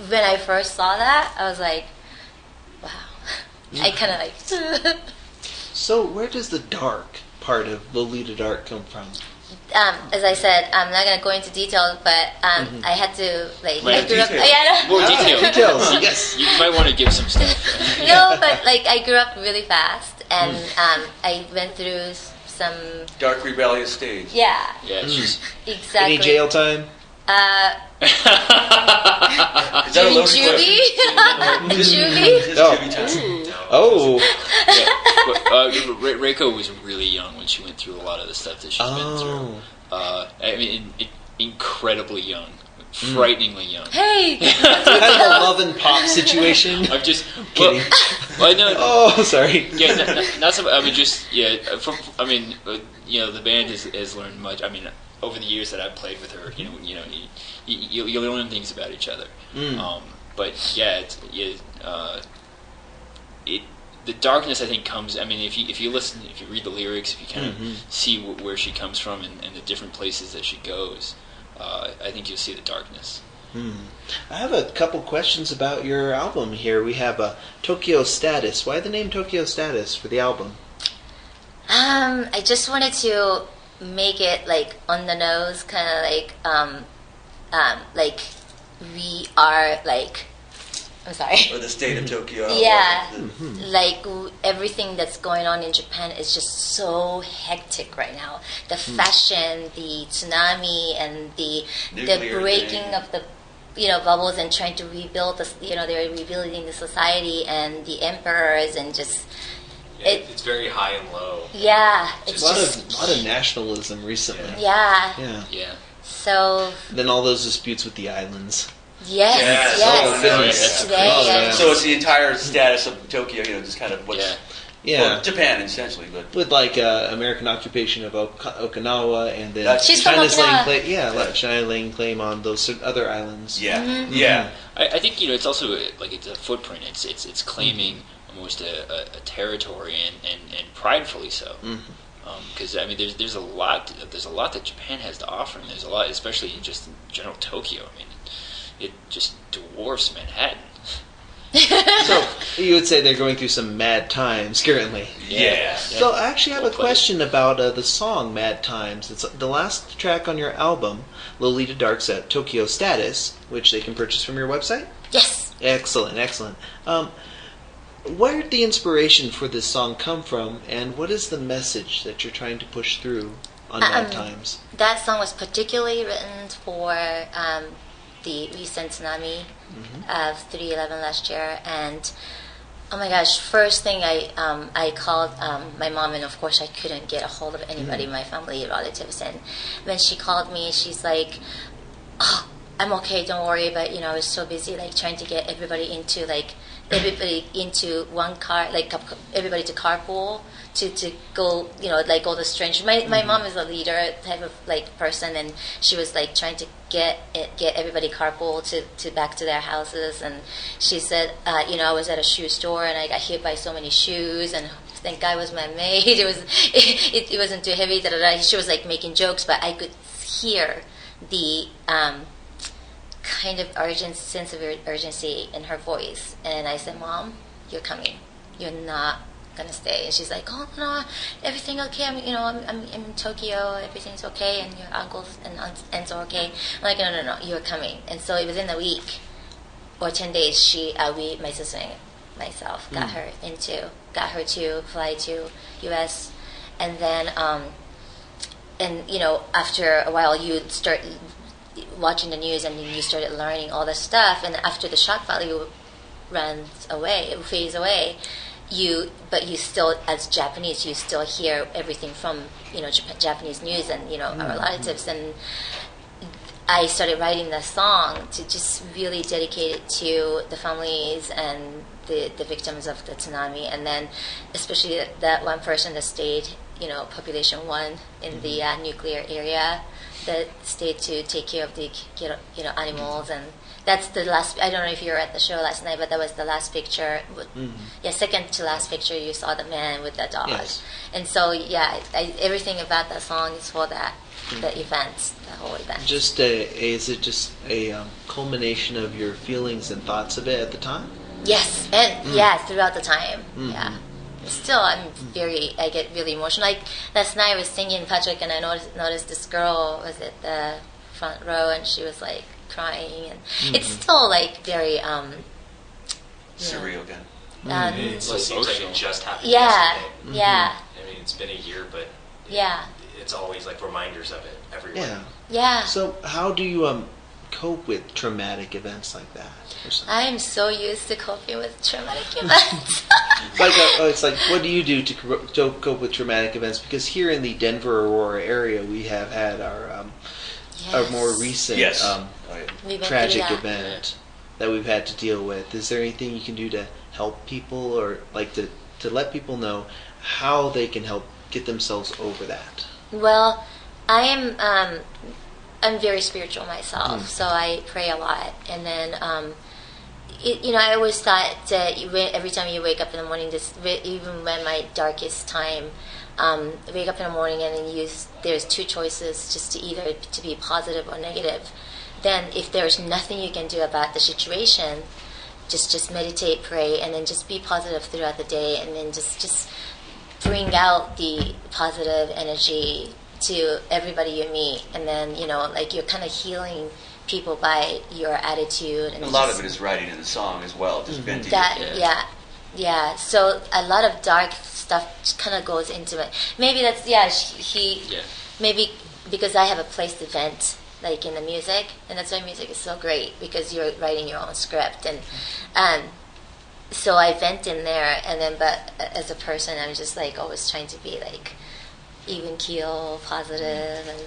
when I first saw that, I was like, wow. I kind of like. So where does the dark part of Lolita Dark come from? As I said, I'm not gonna go into detail, but I had to I grew up. More details. Yes. You might want to give some stuff. No, but I grew up really fast, and I went through some Dark rebellious stage. Yeah, Any exactly. jail time? Is that a loaded Juvie? Juvie? Oh. Reiko was really young when she went through a lot of the stuff that she's been through. I mean, incredibly young. Frighteningly young. Hey! Kind of a love and pop situation. I'm just kidding. Well, no. Oh, sorry. Yeah, not so. I mean, just the band has learned much. I mean, over the years that I've played with her, you learn things about each other. But yeah, the darkness I think comes. I mean, if you listen, if you read the lyrics, if you kind of see where she comes from and the different places that she goes, I think you'll see the darkness. I have a couple questions about your album here. We have Tokyo Status. Why the name Tokyo Status for the album? I just wanted to make it on the nose, kind of we are I'm sorry. Or the state of Tokyo. Yeah, everything that's going on in Japan is just so hectic right now. The fashion, the tsunami, and the breaking of the bubbles and trying to rebuild the they're rebuilding the society and the emperors and just. It's very high and low. Yeah, it's a lot of nationalism recently. Yeah. So then all those disputes with the islands. Yes. So it's the entire status of Tokyo, just kind of what's Japan essentially, but with American occupation of Okinawa and then She's China's from laying Okinawa. China laying claim on those other islands. I think it's also it's a footprint. It's claiming almost a territory and pridefully so. Because I mean, there's a lot that Japan has to offer, and there's a lot, especially in just general Tokyo. I mean, it just dwarfs Manhattan. So you would say they're going through some mad times currently. Yeah. So I actually have a question about the song "Mad Times." It's the last track on your album, Lolita Dark's Tokyo Status, which they can purchase from your website. Yes. Excellent. Where did the inspiration for this song come from, and what is the message that you're trying to push through on Mad Times? That song was particularly written for the recent tsunami of 3/11 last year, and oh my gosh! First thing I called my mom, and of course I couldn't get a hold of anybody, my family, relatives, and when she called me, she's like, "Oh, I'm okay, don't worry," but I was so busy trying to get everybody into one car, everybody to carpool to go, all the strange. My mom is a leader type of person, and she was trying to get everybody carpool to back to their houses. And she said, I was at a shoe store and I got hit by so many shoes, and thank God it was my maid. It wasn't too heavy. She was making jokes, but I could hear the kind of sense of urgency in her voice, and I said, "Mom, you're coming. You're not gonna stay." And she's like, "Oh no, everything okay? I'm in Tokyo. Everything's okay, and your uncles and aunts are okay." I'm like, "No, you're coming." And so within a week or 10 days, my sister and myself got her to fly to U.S. and then after a while you start watching the news, and then you started learning all this stuff, and after the shock value fades away, you still, as Japanese, you still hear everything from Japanese news and our relatives, and I started writing the song to just really dedicate it to the families and the victims of the tsunami, and then especially that one person that stayed population 1 in the nuclear area, the state to take care of the animals, and that's the last. I don't know if you were at the show last night, but that was the last picture. Yeah, second to last picture, you saw the man with the dog, and so everything about that song is for that. The events, the whole event. Is it just a culmination of your feelings and thoughts of it at the time? Yes, and throughout the time. Yeah. Still, I get really emotional. Like last night, I was singing in Patrick, and I noticed this girl was at the front row, and she was like crying, and it's still like very surreal again. It seems like it just happened yesterday. Yeah. I mean, it's been a year, but it's always like reminders of it everywhere. Yeah. So, how do you cope with traumatic events like that? I am so used to coping with traumatic events. It's like, what do you do to cope with traumatic events? Because here in the Denver, Aurora area, we have had our more recent tragic event that we've had to deal with. Is there anything you can do to help people, or like to let people know how they can help get themselves over that? Well, I'm very spiritual myself, so I pray a lot, and then I always thought that every time you wake up in the morning, even when my darkest time, wake up in the morning and then there's two choices, just to be positive or negative. Then if there's nothing you can do about the situation, just meditate, pray, and then just be positive throughout the day, and then just bring out the positive energy to everybody you meet, and then you're kind of healing people by your attitude. And a lot of it is writing in the song as well, just venting it. So a lot of dark stuff kind of goes into it. Maybe that's maybe because I have a place to vent, like in the music, and that's why music is so great, because you're writing your own script, and so I vent in there, and then but as a person, I'm just like always trying to be like even keel, positive, and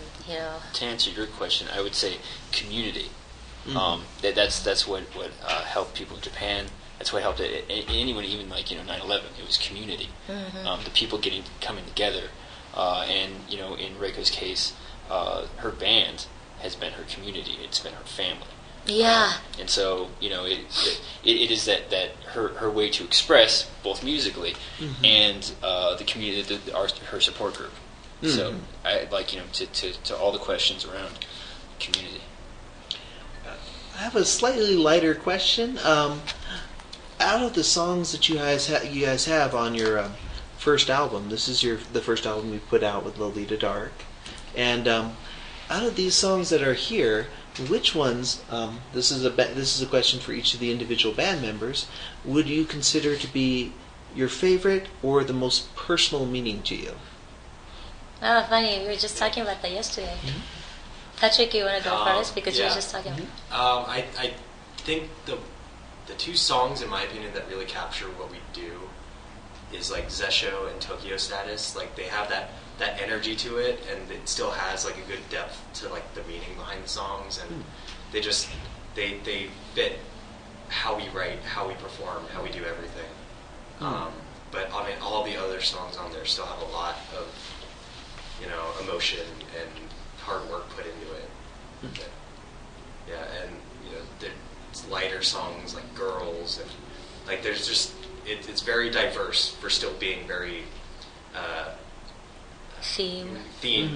To answer your question, I would say community. That's what helped people in Japan. That's what helped anyone, even like 9/11. It was community. The people coming together, and in Reiko's case, her band has been her community. It's been her family. Yeah. And so it is that her way to express both musically and the community, her support group. So I like to all the questions around community. I have a slightly lighter question. Out of the songs that you guys have on your first album, this is the first album you put out with Lolita Dark, and out of these songs that are here, which ones? This is a question for each of the individual band members. Would you consider to be your favorite or the most personal meaning to you? Oh, funny. We were just talking about that yesterday. Patrick, you want to go first because you were just talking. I think the two songs, in my opinion, that really capture what we do is like Zesho and Tokyo Status. Like they have that energy to it, and it still has like a good depth to like the meaning behind the songs, and they they fit how we write, how we perform, how we do everything. But I mean, all the other songs on there still have a lot of emotion and hard work put into it. And there's lighter songs like Girls, and like there's just it's very diverse for still being very themed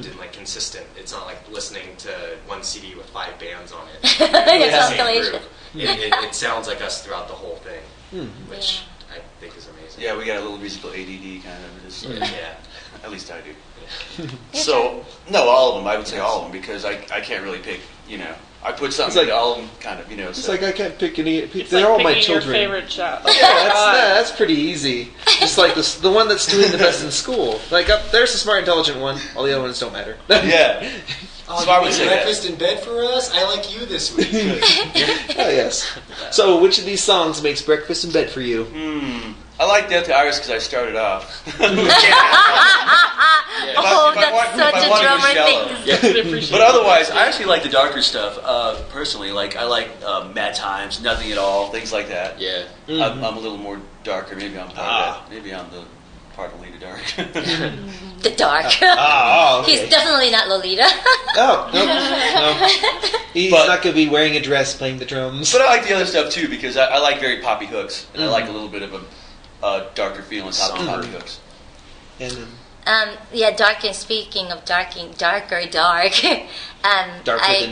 and like consistent. It's not like listening to one CD with 5 bands on it. It sounds like us throughout the whole thing, which I think is amazing. Yeah, we got a little musical ADD kind of. Just, at least I do. So, no, all of them. I would say all of them, because I can't really pick, I put something into all of them, kind of, It's so. like I can't pick any. It's they're like all my children. Your favorite child. That's pretty easy. Just like the one that's doing the best in school. Like there's the smart, intelligent one. All the other ones don't matter. Yeah. So I would say breakfast in bed for us. I like you this week. Oh yes. So which of these songs makes breakfast in bed for you? I like Death to Iris because I started off. That's such a drummer thing. But otherwise, I actually like the darker stuff. Personally, like I like Mad Times, Nothing at All, things like that. Yeah. I'm a little more darker. Maybe I'm part of that. Maybe I'm the part of Lolita Dark. The Dark. Okay. He's definitely not Lolita. No. He's not going to be wearing a dress playing the drums. But I like the other stuff too because I like very poppy hooks, and I like a little bit of a darker feel on top of poppy hooks. And then, dark. And speaking of darker. Darker than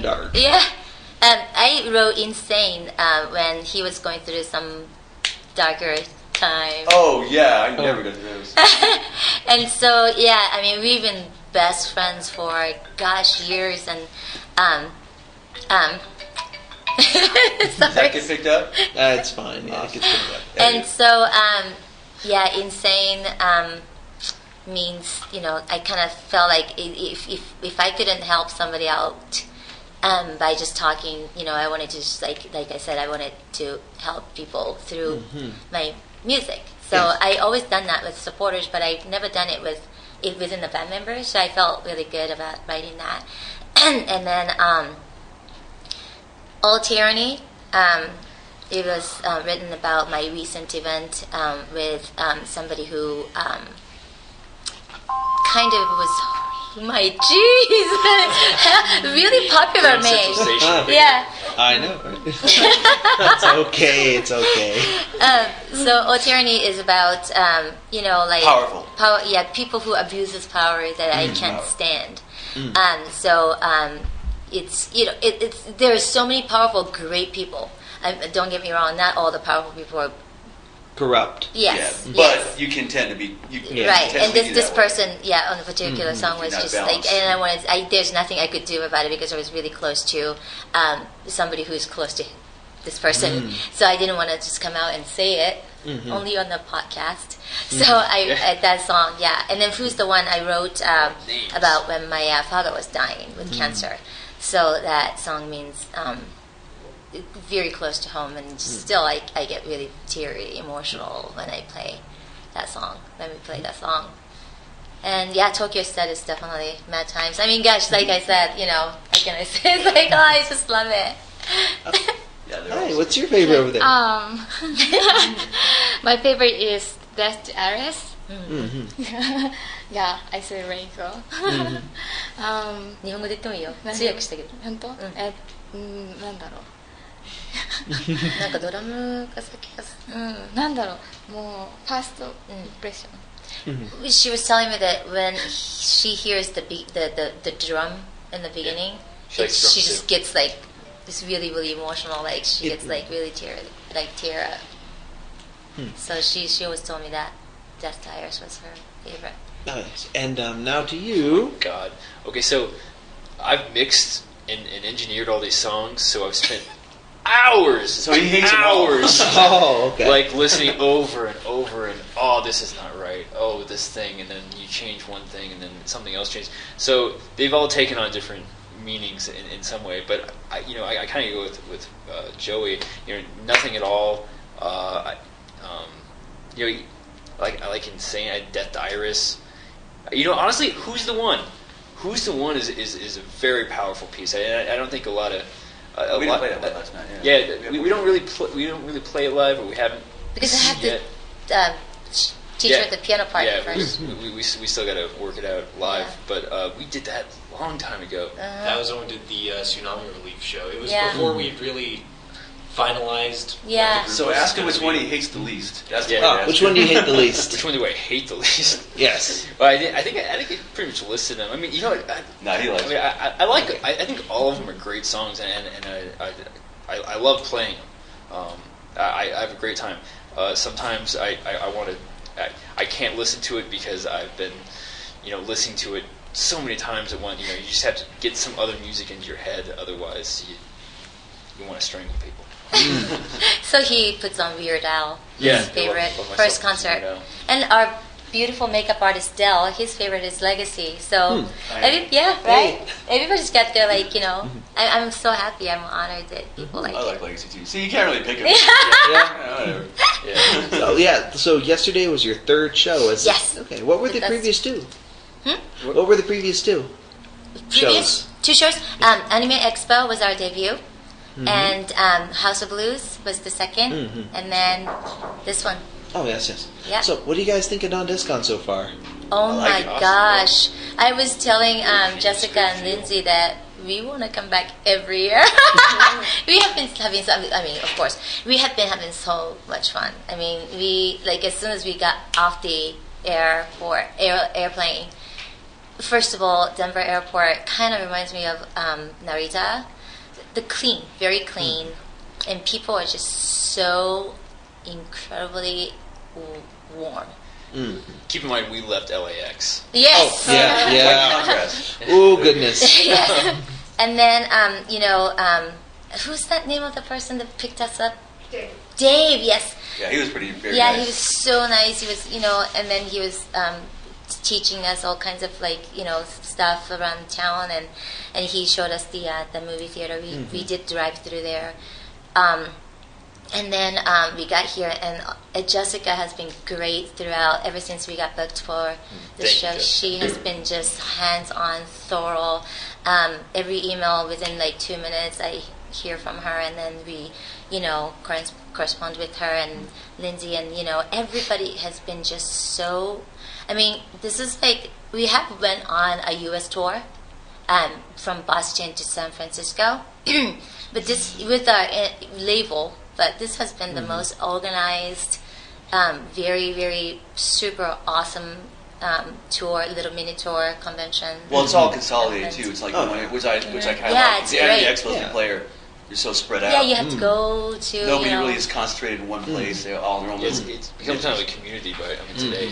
dark. Yeah. I wrote Insane when he was going through some darker time. Oh yeah, I never go through those. And so we've been best friends for years, and Does that get picked up? It's fine. Yeah, it gets picked up. And so Insane means I kind of felt like if I couldn't help somebody out by just talking, I wanted to just like I said, I wanted to help people through my music. So I always done that with supporters, but I've never done it within the band members. So I felt really good about writing that. And then All Tyranny. It was written about my recent event with somebody who kind of was my really popular name. Yeah. I know. It's okay. It's okay. So All Tyranny is about powerful. Power. Yeah, people who abuses power that I can't stand. It's there are so many powerful, great people. Don't get me wrong, not all the powerful people are corrupt. Yes. Yeah, but you can tend to be right. And this person, on a particular song was just balanced. And there's nothing I could do about it because I was really close to somebody who's close to this person. So I didn't want to just come out and say it only on the podcast. So that song, and then Who's the One I wrote about when my father was dying with cancer. So that song means very close to home, and still I get really teary, emotional when I play that song. When we play that song, and Tokyo Set is definitely Mad Times. I mean, gosh, like I said, how can I say? It's like, I just love it. Hi, what's your favorite over there? My favorite is Best Aris. I say Rainbow. 日本語で言ってもいいよ。通訳したけど。本当？なんだろう。なんかドラムが先かなんだろう、もうファーストインプレッション。She was telling me that when she hears the drum in the beginning, she just gets like this really emotional, like she gets like really tear up. So she always told me that Death to Iris was her favorite. Nice. And now to you. God. Okay, so I've mixed and engineered all these songs, so I've spent hours. So he hates hours. Oh, okay. Like listening over and over and this is not right. Oh, this thing, and then you change one thing, and then something else changes. So they've all taken on different meanings in some way. But I kind of go with Joey. Nothing at all. Like I like Insane. I Death to Iris. Honestly, Who's the One? Who's the One is a very powerful piece. I don't think a lot of. We didn't play that one last night. We don't really play it live, or we haven't. Because I have to teach her the piano part first. We still got to work it out live, but we did that a long time ago. That was when we did the tsunami relief show. It was before we really finalized. So ask him which one he hates the least. Which one do you hate the least? Which one do I hate the least? Yes. Well, I think I pretty much listed them. I mean, he likes. I think all of them are great songs, and I love playing them. I have a great time. Sometimes I want to. I can't listen to it because I've been, listening to it so many times at once. You just have to get some other music into your head. Otherwise, you want to strangle people. So he puts on Weird Al, his favorite first concert, and our beautiful makeup artist Del, his favorite is Legacy. So everybody's got their I'm so happy. I'm honored that people like it. I like Legacy too. See, you can't really pick it. Whatever. So yesterday was your third show. Yes. Okay. What were the previous two? What were the previous two? Shows. 2 shows. Anime Expo was our debut. And House of Blues was the second, and then this one. Oh, yes. Yeah. So, what do you guys think of Non-Discon so far? Oh my gosh. I was telling Jessica and Lindsay that we want to come back every year. We have been having some, of course, we have been having so much fun. I mean, we, like, as soon as we got off the airplane, first of all, Denver airport kind of reminds me of Narita. Very clean, and people are just so incredibly warm. Keep in mind, we left LAX. Yes. Oh, yeah. Oh, goodness. Yeah. And then, who's that name of the person that picked us up? Dave, yes. Yeah, he was very nice. Yeah, he was so nice. He was, and then he was teaching us all kinds of stuff around town, and he showed us the movie theater. We did drive through there. And then we got here, and Jessica has been great throughout, ever since we got booked for the show. She has been just hands-on, thorough. Every email, within 2 minutes, I hear from her, and then we, correspond with her and Lindsay, and, everybody has been just so... I mean, this is we have went on a U.S. tour from Boston to San Francisco, but this, with our label... But this has been the most organized, very, very super awesome tour, little mini tour convention. Well, it's all consolidated too. It's like which I kind of like. The Energy Expo's the player. You're so spread out. Yeah, you have to go to. Nobody really is concentrated in one place. They're all in their own. It's become kind of a community, but today,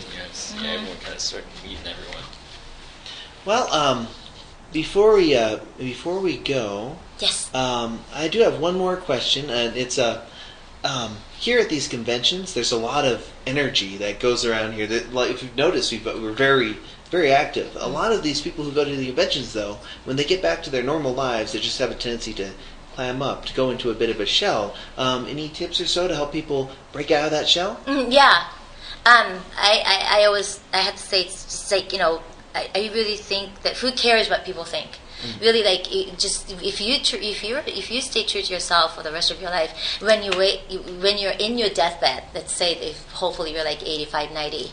everyone kind of started meeting everyone. Well, before we go, yes, I do have one more question, and it's here at these conventions, there's a lot of energy that goes around here. That, if you've noticed, we're very, very active. A lot of these people who go to the conventions, though, when they get back to their normal lives, they just have a tendency to clam up, to go into a bit of a shell. Any tips or so to help people break out of that shell? Yeah. I have to say, it's just I really think that who cares what people think? Really, just if you stay true to yourself for the rest of your life, when you're in your deathbed, let's say if hopefully you're 85, 90,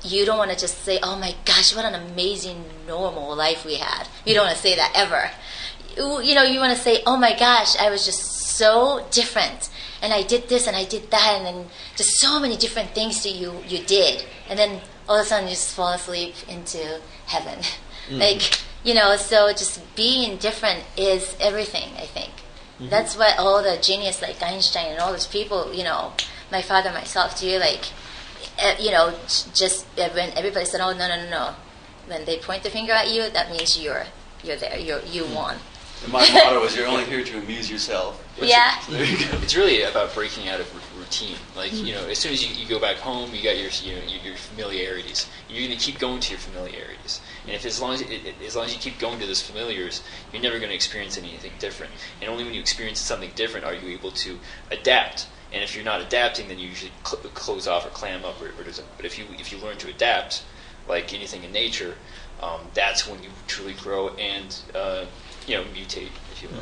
you don't want to just say, oh my gosh, what an amazing normal life we had. You don't want to say that ever. You want to say, oh my gosh, I was just so different, and I did this and I did that, and then just so many different things that you did, and then all of a sudden you just fall asleep into heaven. So just being different is everything, I think. That's what all the genius like Einstein and all those people, my father, myself too, just when everybody said, oh, no. When they point the finger at you, that means you're there, you won. And my motto is you're only here to amuse yourself. Yeah. There you go. It's really about breaking out of routine. As soon as you go back home, you got your familiarities. You're going to keep going to your familiarities. And as long as you keep going to those familiars, you're never going to experience anything different. And only when you experience something different are you able to adapt. And if you're not adapting, then you usually close off or clam up. But if you learn to adapt, like anything in nature, that's when you truly grow and mutate, if you will.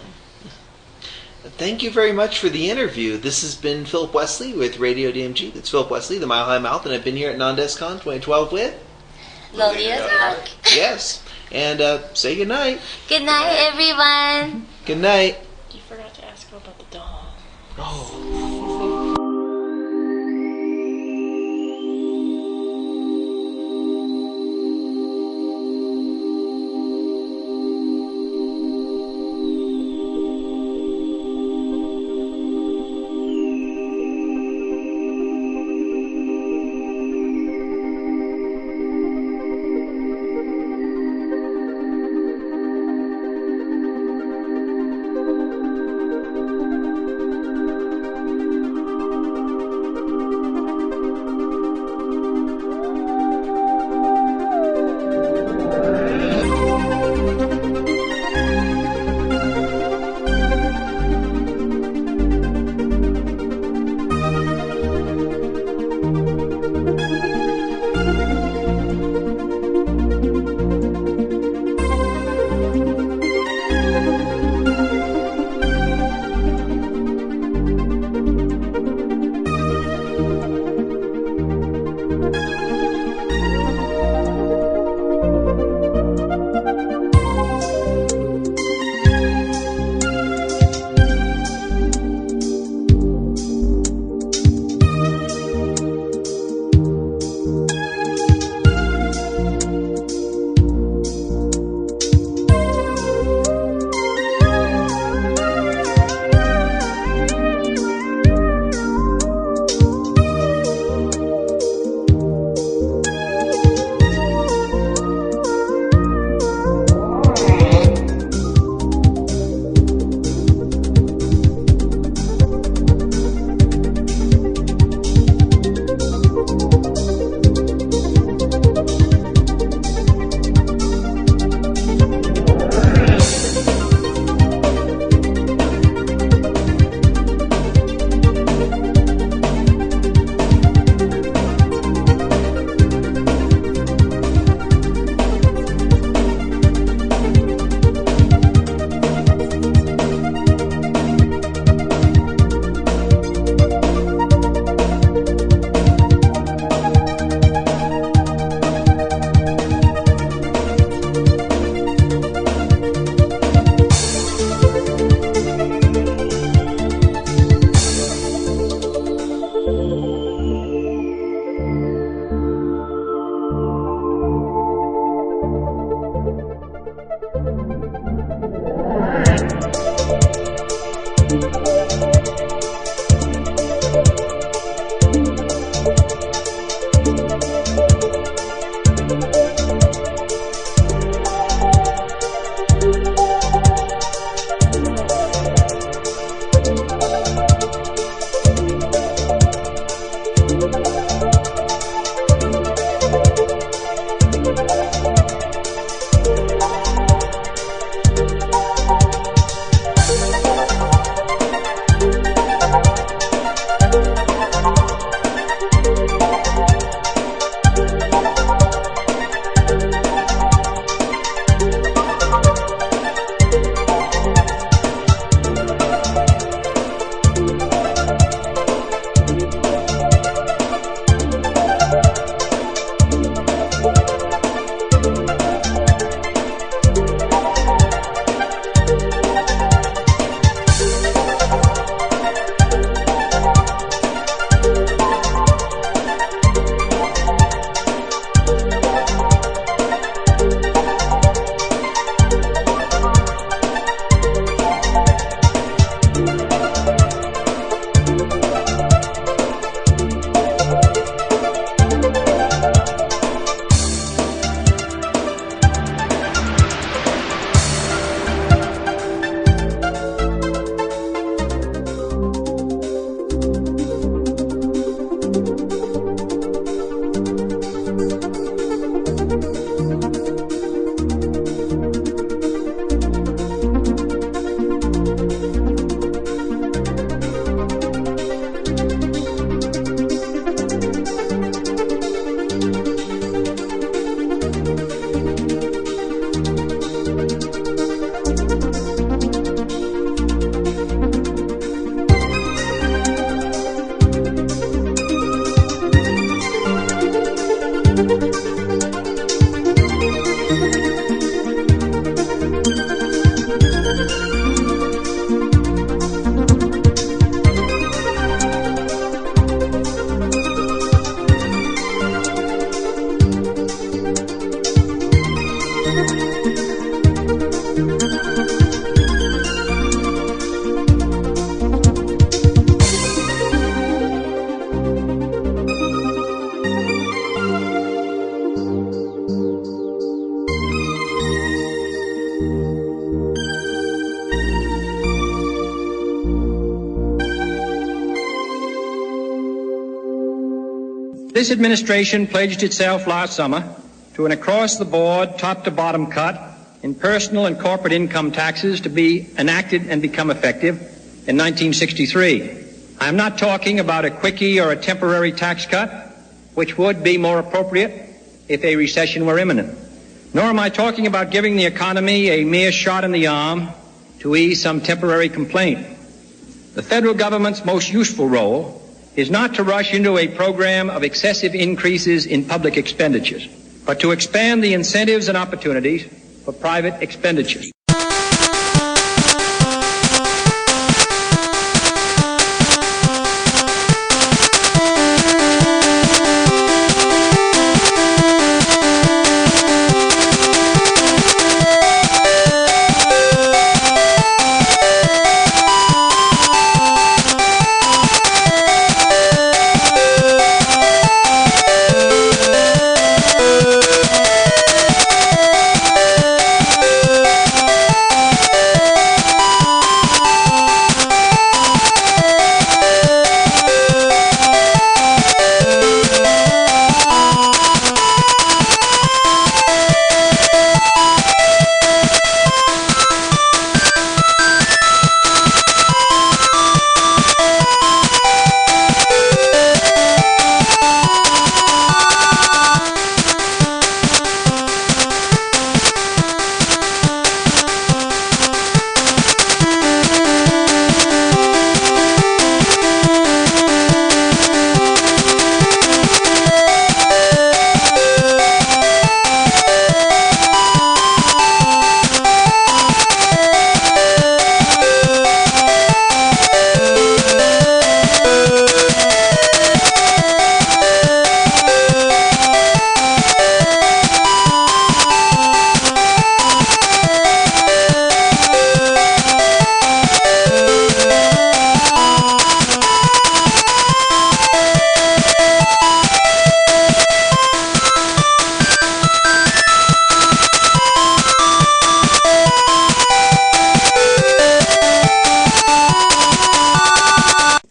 Thank you very much for the interview. This has been Philip Wesley with Radio DMG. That's Philip Wesley, the Mile High Mouth, and I've been here at Non-Descon 2012 with... Lolia's Park. Yes. And say good night. Good night, everyone. Good night. You forgot to ask him about the dog. Oh. This administration pledged itself last summer to an across-the-board, top-to-bottom cut in personal and corporate income taxes to be enacted and become effective in 1963. I am not talking about a quickie or a temporary tax cut, which would be more appropriate if a recession were imminent. Nor am I talking about giving the economy a mere shot in the arm to ease some temporary complaint. The federal government's most useful role is not to rush into a program of excessive increases in public expenditures, but to expand the incentives and opportunities for private expenditures.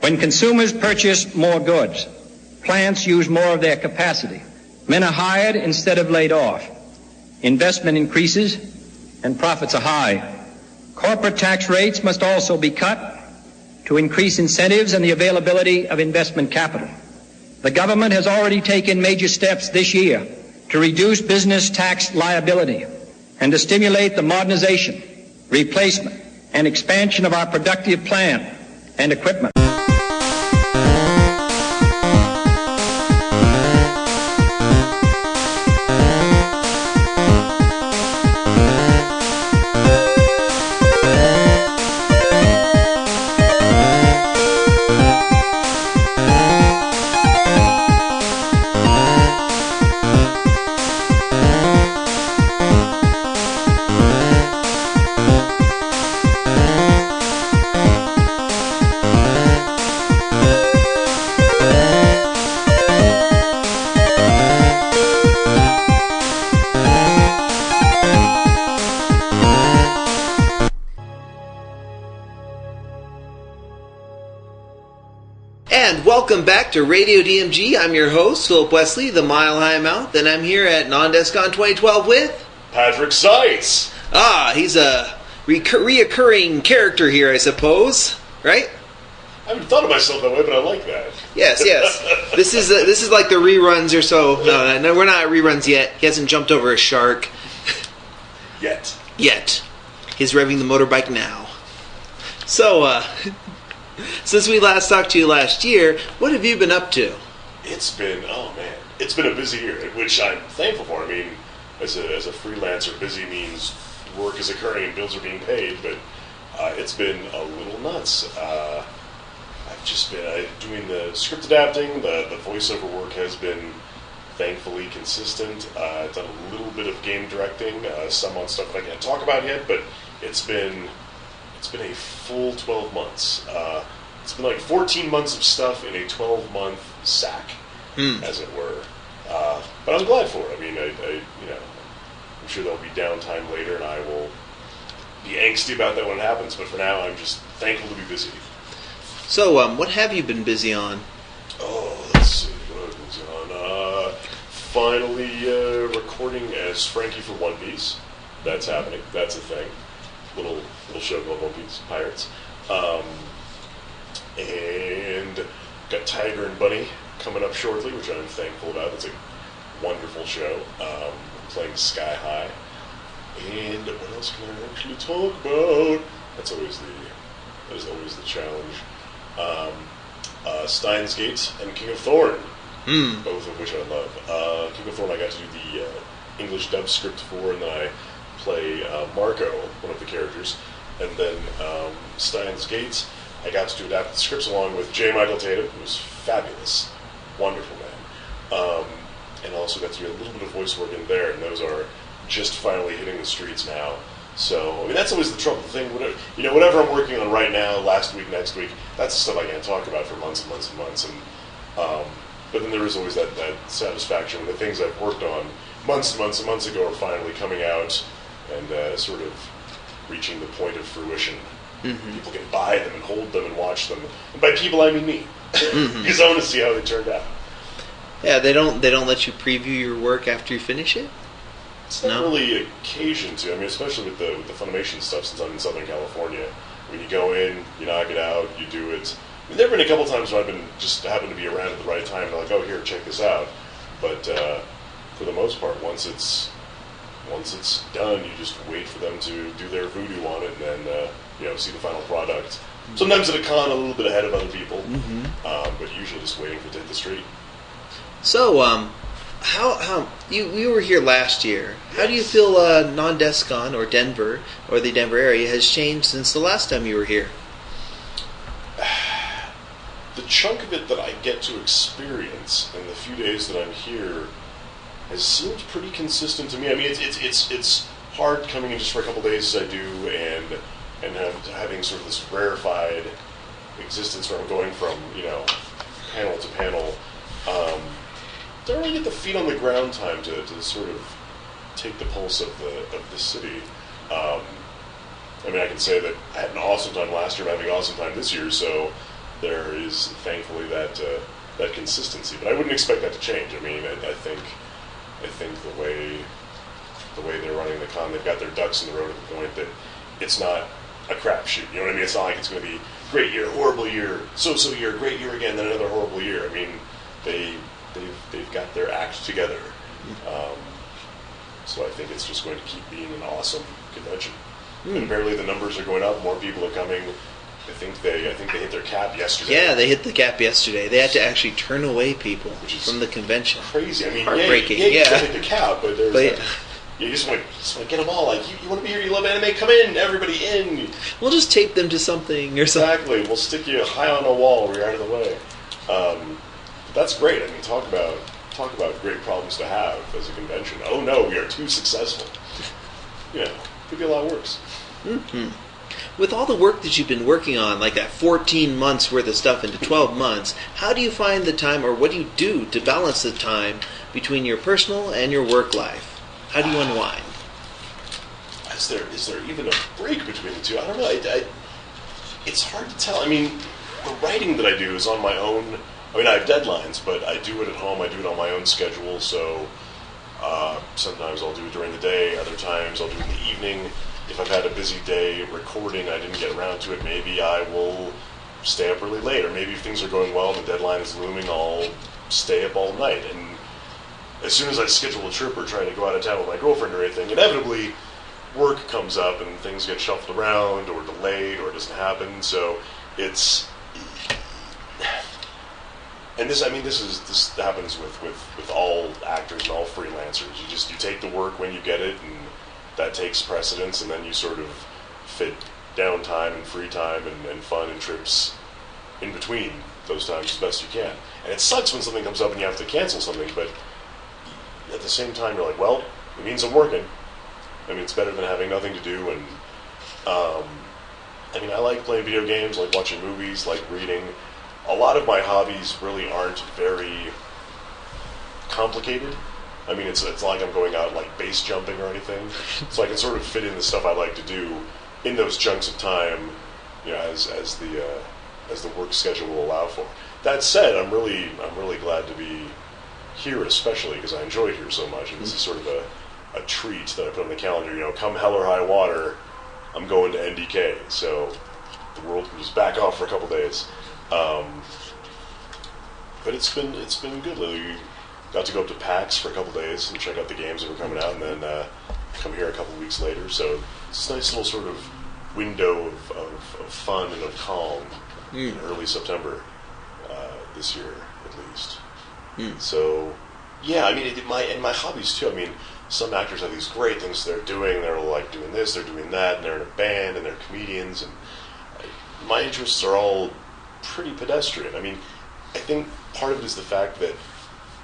When consumers purchase more goods, plants use more of their capacity. Men are hired instead of laid off. Investment increases and profits are high. Corporate tax rates must also be cut to increase incentives and the availability of investment capital. The government has already taken major steps this year to reduce business tax liability and to stimulate the modernization, replacement, and expansion of our productive plant and equipment. Welcome back to Radio DMG. I'm your host, Philip Wesley, the Mile High Mouth, and I'm here at Non-Descon 2012 with... Patrick Seitz. He's a reoccurring character here, I suppose, right? I haven't thought of myself that way, but I like that. Yes. This is like the reruns or so. No, we're not at reruns yet. He hasn't jumped over a shark. Yet. He's revving the motorbike now. So, since we last talked to you last year, what have you been up to? It's been a busy year, which I'm thankful for. I mean, as a freelancer, busy means work is occurring and bills are being paid, but it's been a little nuts. I've just been doing the script adapting. The voiceover work has been thankfully consistent. I've done a little bit of game directing, some on stuff that I can't talk about yet, but it's been a full 12 months. It's been like 14 months of stuff in a 12-month sack, as it were. But I'm glad for it. I mean, I'm sure there'll be downtime later, and I will be angsty about that when it happens. But for now, I'm just thankful to be busy. So, what have you been busy on? Oh, let's see. What have I been busy on? finally recording as Frankie for One Piece. That's happening. That's a thing. Little show called One Piece Pirates. And got Tiger and Bunny coming up shortly, which I'm thankful about. It's a wonderful show. Playing Sky High. And what else can I actually talk about? That is always the challenge. Steins Gate and King of Thorn, both of which I love. King of Thorn I got to do the English dub script for, and then I play Marco, one of the characters. And then Steins Gate, I got to adapt the scripts along with J. Michael Tatum, who was fabulous, wonderful man. And also got to do a little bit of voice work in there, and those are just finally hitting the streets now. So, I mean, that's always the trouble. The thing, whatever I'm working on right now, last week, next week, that's the stuff I can't talk about for months and months and months. And but then there is always that satisfaction when the things I've worked on months and months and months ago are finally coming out and sort of reaching the point of fruition. Mm-hmm. People can buy them and hold them and watch them. And by people, I mean me, because I want to see how they turned out. Yeah, they don't let you preview your work after you finish it. It's not really occasion to. I mean, especially with the Funimation stuff, since I'm in Southern California. When you go in, you knock it out, you do it. I mean, there have been a couple times where I've just happened to be around at the right time, and they're like, "Oh, here, check this out." But for the most part, once it's done, you just wait for them to do their voodoo on it, and then see the final product. Sometimes at a con, a little bit ahead of other people, but usually just waiting for it to hit the street. So, how you were here last year? How do you feel non-Descon or Denver or the Denver area has changed since the last time you were here? The chunk of it that I get to experience in the few days that I'm here has seemed pretty consistent to me. I mean, it's hard coming in just for a couple days as I do, and having sort of this rarefied existence where I'm going from panel to panel. Don't really get the feet on the ground time to sort of take the pulse of the city. I mean, I can say that I had an awesome time last year. I'm having an awesome time this year, so there is thankfully that consistency. But I wouldn't expect that to change. I mean, I think the way they're running the con, they've got their ducks in the road at the point that it's not a crapshoot. You know what I mean? It's not like it's going to be great year, horrible year, so-so year, great year again, then another horrible year. I mean, they've got their act together. So I think it's just going to keep being an awesome convention. And apparently the numbers are going up. More people are coming. I think they hit their cap yesterday. Yeah, they hit the cap yesterday. They had to actually turn away people from the convention. Crazy. I mean, heartbreaking. Yeah, you hit the cap, but there's you just want to get them all. Like, you want to be here, you love anime, come in, everybody in. We'll just tape them to something or something. Exactly. We'll stick you high on a wall where you're out of the way. That's great. I mean, talk about great problems to have as a convention. Oh no, we are too successful. Could be a lot worse. Mm-hmm. With all the work that you've been working on, like that 14 months worth of stuff into 12 months, how do you find the time, or what do you do to balance the time between your personal and your work life? How do you unwind? Is there even a break between the two? I don't know. It's hard to tell. I mean, the writing that I do is on my own. I mean, I have deadlines, but I do it at home. I do it on my own schedule. So sometimes I'll do it during the day. Other times I'll do it in the evening. If I've had a busy day recording, I didn't get around to it, maybe I will stay up really late. Or maybe if things are going well and the deadline is looming, I'll stay up all night. And as soon as I schedule a trip or try to go out of town with my girlfriend or anything, inevitably work comes up and things get shuffled around or delayed or it doesn't happen. So it's... And this happens with all actors and all freelancers. You take the work when you get it, and that takes precedence, and then you sort of fit downtime and free time and fun and trips in between those times as best you can. And it sucks when something comes up and you have to cancel something, but at the same time you're like, well, it means I'm working. I mean, it's better than having nothing to do. And I mean, I like playing video games, like watching movies, like reading. A lot of my hobbies really aren't very complicated. I mean, it's not like I'm going out like base jumping or anything. So I can sort of fit in the stuff I like to do in those chunks of time, as the work schedule will allow for. That said, I'm really glad to be here especially because I enjoy it here so much, and this is sort of a treat that I put on the calendar. Come hell or high water, I'm going to NDK. So the world can just back off for a couple days. But it's been good lately. We got to go up to PAX for a couple days and check out the games that were coming out, and then come here a couple weeks later. So it's a nice little sort of window of fun and of calm in early September this year, at least. So, yeah, I mean, my hobbies too. I mean, some actors have these great things they're doing. They're like doing this, they're doing that, and they're in a band, and they're comedians. And my interests are all pretty pedestrian. I mean, I think part of it is the fact that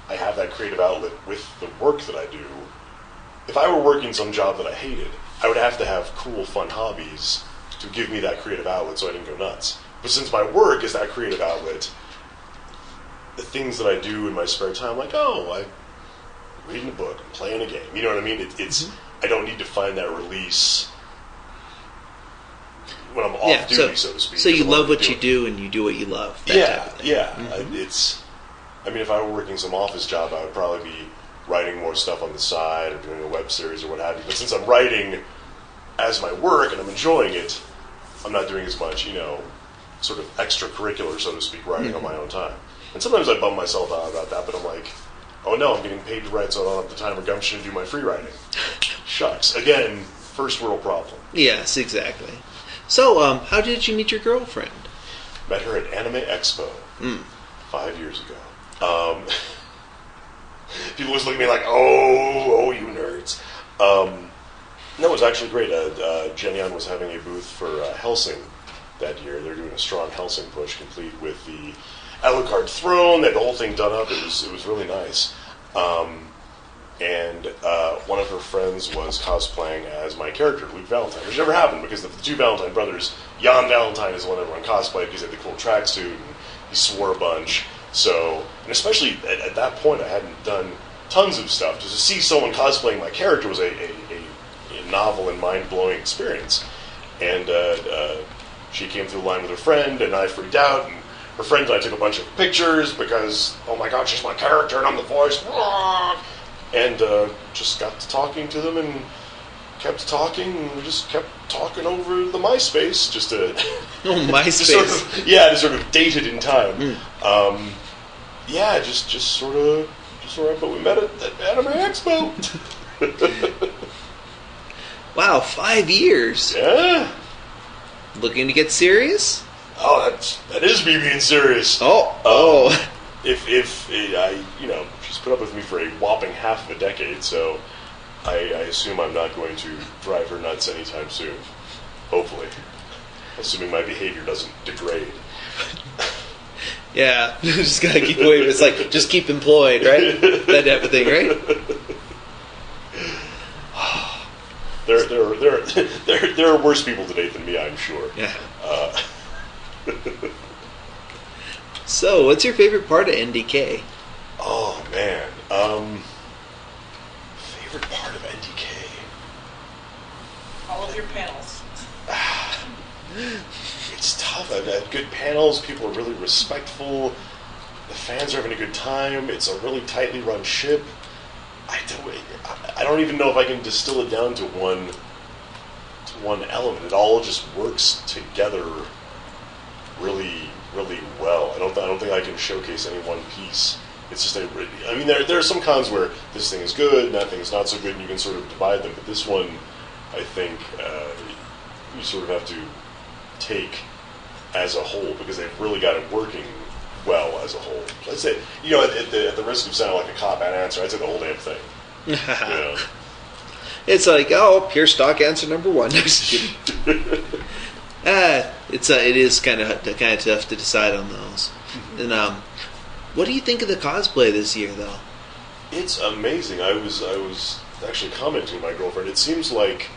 I have that creative outlet with the work that I do. If I were working some job that I hated, I would have to have cool, fun hobbies to give me that creative outlet so I didn't go nuts. But since my work is that creative outlet, the things that I do in my spare time, like, I'm reading a book, I'm playing a game, you know what I mean? It's I don't need to find that release when I'm off duty, so to speak. So you love what you do, and you do what you love. That type of thing. I mean, if I were working some office job, I would probably be writing more stuff on the side or doing a web series or what have you. But since I'm writing as my work and I'm enjoying it, I'm not doing as much, sort of extracurricular, so to speak, writing on my own time. And sometimes I bum myself out about that, but I'm like, oh no, I'm getting paid to write, so I don't have the time or gumption to do my free writing. Shucks. Again, first world problem. Yes, exactly. So, how did you meet your girlfriend? Met her at Anime Expo 5 years ago. People always look at me like, oh, you nerds. No, it was actually great. Genion was having a booth for Helsing that year. They're doing a strong Helsing push, complete with the Alucard throne. They had the whole thing done up. It was really nice. And one of her friends was cosplaying as my character, Luke Valentine, which never happened because the two Valentine brothers, Jan Valentine is the one everyone cosplayed because he had the cool tracksuit and he swore a bunch. So, and especially at that point, I hadn't done tons of stuff. Just to see someone cosplaying my character was a novel and mind-blowing experience. And she came through the line with her friend, and I freaked out. And her friend and I took a bunch of pictures because, oh my God, she's my character, and I'm the voice. And just got to talking to them and kept talking, and we just kept talking over the MySpace, just to MySpace, to sort of date it in time. Just sort of, but we met at Anime Expo. Wow, 5 years. Yeah. Looking to get serious? Oh, that is me being serious. If she's put up with me for a whopping half of a decade, so I assume I'm not going to drive her nuts anytime soon. Hopefully. Assuming my behavior doesn't degrade. Yeah, just gotta keep away. It's like, just keep employed, right? That type of thing, right? There are worse people to date than me, I'm sure. Yeah. So, what's your favorite part of NDK? Oh, man. Favorite part of NDK? All of your panels. It's tough. I've had good panels. People are really respectful. The fans are having a good time. It's a really tightly run ship. I don't even know if I can distill it down to one element. It all just works together really, really well. I don't think I can showcase any one piece. It's just there are some cons where this thing is good and that thing is not so good, and you can sort of divide them. But this one, I think, you sort of have to take as a whole because they've really got it working well as a whole. I'd say, at the risk of sounding like a cop-out answer, I'd say the whole damn thing. It's like, pure stock answer number one. No, just kidding. It is kind of tough to decide on those. And what do you think of the cosplay this year, though? It's amazing. I was actually commenting to my girlfriend. It seems like,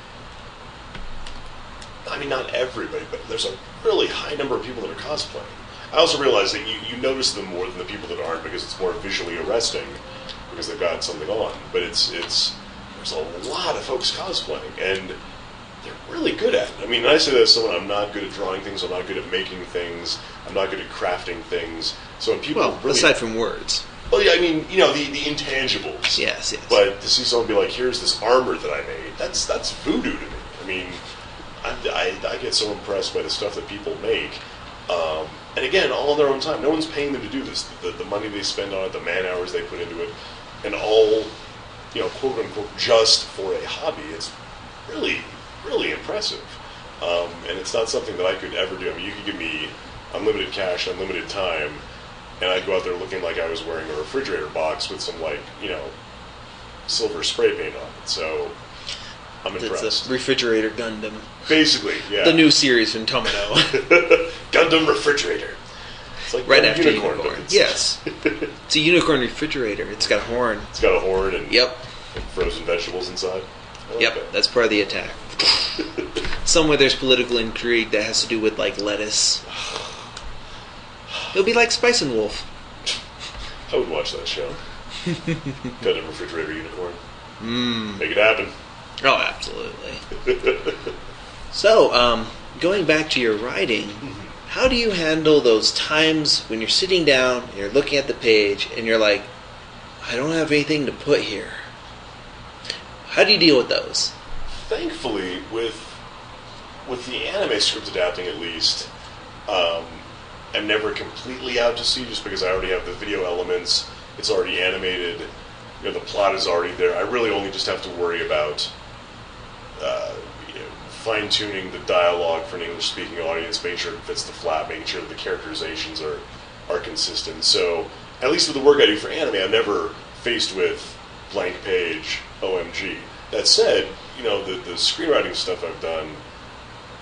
not everybody, but there's a really high number of people that are cosplaying. I also realize that you notice them more than the people that aren't because it's more visually arresting because they've got something on. But there's a lot of folks cosplaying, and they're really good at it. I say that as someone, I'm not good at drawing things, I'm not good at making things, I'm not good at crafting things. So when people aside from words. Well, yeah, I mean, you know, the intangibles. Yes. But to see someone be like, here's this armor that I made, that's voodoo to me. I mean, I get so impressed by the stuff that people make. And again, all in their own time. No one's paying them to do this. The money they spend on it, the man hours they put into it, and all, you know, quote unquote, just for a hobby. It's really, really impressive. And it's not something that I could ever do. I mean, you could give me unlimited cash, unlimited time, and I'd go out there looking like I was wearing a refrigerator box with some, like, you know, silver spray paint on it. So I'm impressed. It's a refrigerator Gundam. Basically, yeah. The new series from Tomino. Gundam refrigerator. It's like right after Unicorn. Yes. It's a unicorn refrigerator. It's got a horn. It's got a horn and, yep. And frozen vegetables inside. Yep, that's part of the attack. Somewhere there's political intrigue that has to do with, like, lettuce. It'll be like Spice and Wolf. I would watch that show. Gundam refrigerator unicorn. Make it happen. Oh, absolutely. So, going back to your writing, how do you handle those times when you're sitting down and you're looking at the page and you're like, I don't have anything to put here? How do you deal with those? Thankfully, with the anime script adapting at least, I'm never completely out to sea just because I already have the video elements. It's already animated. You know, the plot is already there. I really only just have to worry about fine-tuning the dialogue for an English-speaking audience, making sure it fits the flat, making sure that the characterizations are consistent. So, at least with the work I do for anime, I'm never faced with blank page, OMG. That said, you know, the screenwriting stuff I've done,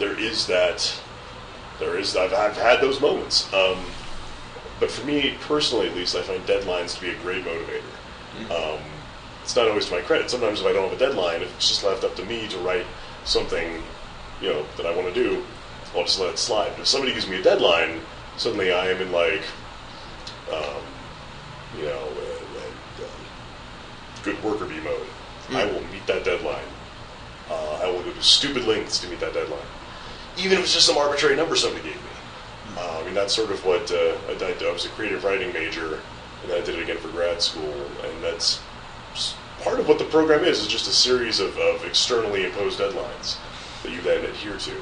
I've had those moments. But for me, personally at least, I find deadlines to be a great motivator. It's not always to my credit. Sometimes if I don't have a deadline, if it's just left up to me to write something, you know, that I want to do, I'll just let it slide. But if somebody gives me a deadline, suddenly I am in, like, good worker bee mode. I will meet that deadline. I will go to stupid lengths to meet that deadline. Even if it's just some arbitrary number somebody gave me. I mean, that's sort of what I did. I was a creative writing major, and then I did it again for grad school, and that's part of what the program is just a series of externally imposed deadlines that you then adhere to.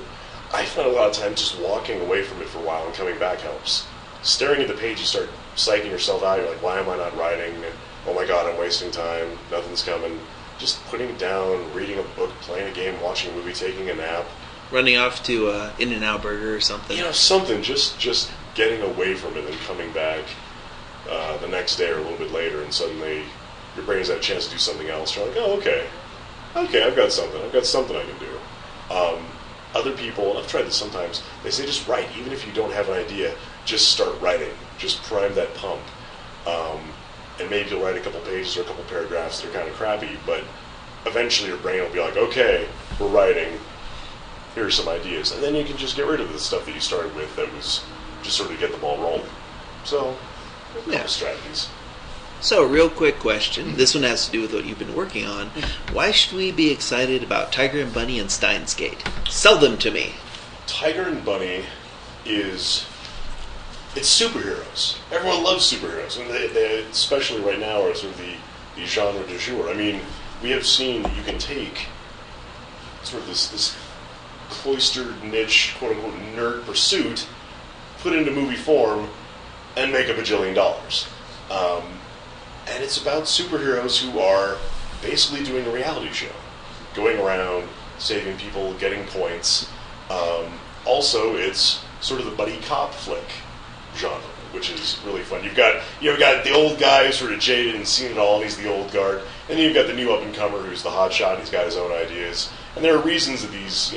I find a lot of times just walking away from it for a while and coming back helps. Staring at the page, you start psyching yourself out. You're like, why am I not writing? Oh my God, I'm wasting time. Nothing's coming. Just putting it down, reading a book, playing a game, watching a movie, taking a nap. Running off to In-N-Out Burger or something. You know, something. Just getting away from it and coming back the next day or a little bit later, and suddenly your brain has had a chance to do something else. You're like, oh, okay, I've got something I can do. Other people, and I've tried this sometimes, they say just write. Even if you don't have an idea, just start writing. Just prime that pump. And maybe you'll write a couple pages or a couple paragraphs that are kind of crappy, but eventually your brain will be like, okay, we're writing. Here are some ideas. And then you can just get rid of the stuff that you started with that was just sort of get the ball rolling. So, a couple strategies. So, real quick question. This one has to do with what you've been working on. Why should we be excited about Tiger and Bunny and Steins Gate? Sell them to me. Tiger and Bunny it's superheroes. Everyone loves superheroes. And they especially right now, are sort of the genre du jour. I mean, we have seen that you can take sort of this cloistered niche, quote-unquote, nerd pursuit, put it into movie form, and make $1 bajillion. And it's about superheroes who are basically doing a reality show, going around, saving people, getting points. Also, it's sort of the buddy cop flick genre, which is really fun. You've got the old guy who's sort of jaded and seen it all, and he's the old guard. And then you've got the new up-and-comer who's the hotshot, and he's got his own ideas. And there are reasons that these,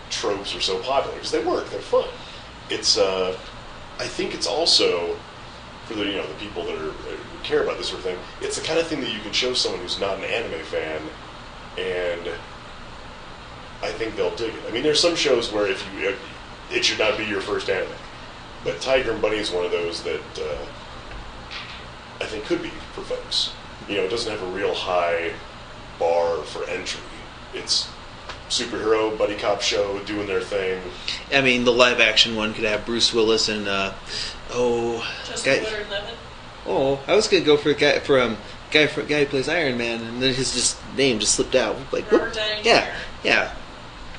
tropes are so popular, because they work, they're fun. It's, I think it's also, for the people that who care about this sort of thing, it's the kind of thing that you can show someone who's not an anime fan, and I think they'll dig it. I mean, there's some shows where it should not be your first anime, but Tiger and Bunny is one of those that I think could be for folks. It doesn't have a real high bar for entry. It's superhero buddy cop show doing their thing. I mean, the live action one could have Bruce Willis and Justin Leonard-Levin. Oh, I was gonna go for a guy who plays Iron Man, and then his name just slipped out. Like, Robert Downey Jr. Yeah.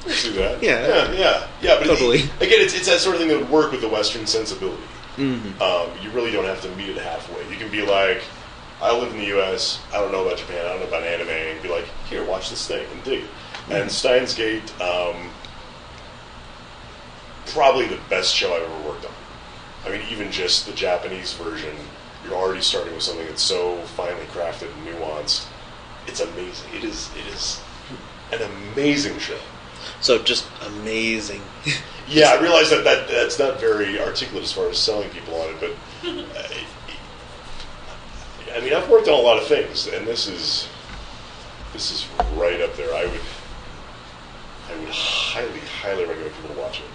Let's do that. Yeah. But Totally. Again, it's that sort of thing that would work with the Western sensibility. Mm-hmm. You really don't have to meet it halfway. You can be like, I live in the U.S., I don't know about Japan, I don't know about anime, and be like, here, watch this thing, and dig it. Mm-hmm. And Steins Gate, probably the best show I've ever worked on. I mean, even just the Japanese version, you're already starting with something that's so finely crafted and nuanced. It's amazing. It is an amazing show. So just amazing. Yeah, I realize that's not very articulate as far as selling people on it, but I mean, I've worked on a lot of things, and this is right up there. I would highly recommend people to watch it.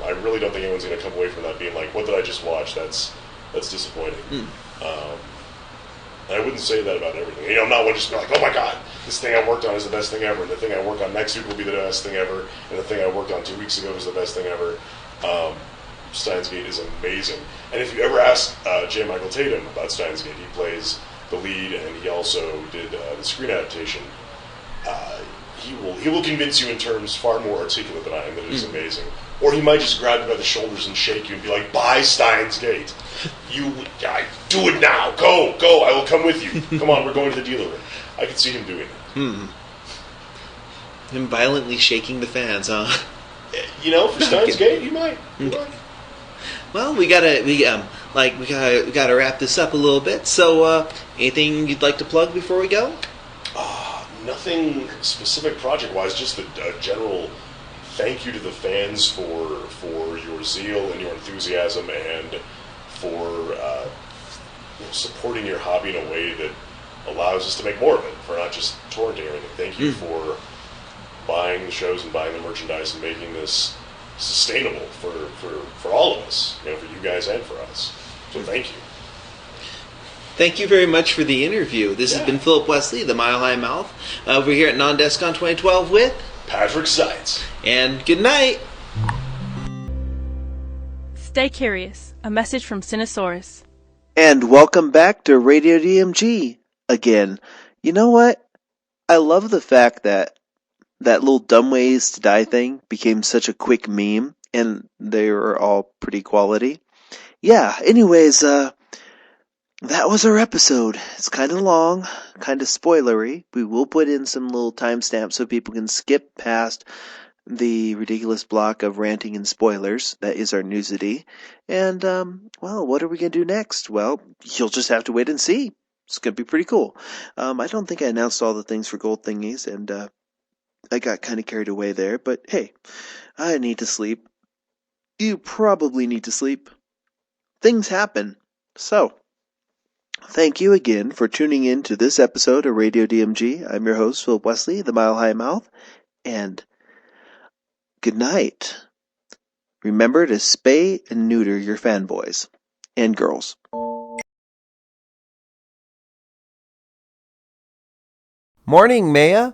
I really don't think anyone's going to come away from that being like, "What did I just watch?" That's disappointing. And I wouldn't say that about everything. I'm not one just be like, "Oh my God, this thing I worked on is the best thing ever," and the thing I work on next week will be the best thing ever, and the thing I worked on 2 weeks ago is the best thing ever. Steins Gate is amazing. And if you ever ask J. Michael Tatum about Steins Gate, he plays the lead, and he also did the screen adaptation. He will convince you in terms far more articulate than I am that it is amazing. Or he might just grab you by the shoulders and shake you and be like, "Buy Steins Gate. Do it now. Go. I will come with you. Come on, we're going to the dealer room." I could see him doing that. Him violently shaking the fans, huh? For Steins Gate, he might. Well, we gotta wrap this up a little bit. So, anything you'd like to plug before we go? Nothing specific project-wise, just a general thank you to the fans for your zeal and your enthusiasm, and for supporting your hobby in a way that allows us to make more of it, for not just torrenting everything. Thank you for buying the shows and buying the merchandise and making this sustainable for all of us, for you guys and for us. So thank you. Thank you very much for the interview. This has been Philip Wesley, the Mile High Mouth, over here at Non-Descon 2012 with Patrick Seitz. And good night. Stay curious. A message from Sinosaurus. And welcome back to Radio DMG again. You know what? I love the fact that little dumb ways to die thing became such a quick meme, and they were all pretty quality. Yeah, anyways, that was our episode. It's kind of long, kind of spoilery. We will put in some little timestamps so people can skip past the ridiculous block of ranting and spoilers. That is our newsity. And, what are we going to do next? Well, you'll just have to wait and see. It's going to be pretty cool. I don't think I announced all the things for Gold Thingies, and I got kind of carried away there. But hey, I need to sleep. You probably need to sleep. Things happen. So, thank you again for tuning in to this episode of Radio DMG. I'm your host, Philip Wesley, the Mile High Mouth, and good night. Remember to spay and neuter your fanboys and girls. Morning, Maya.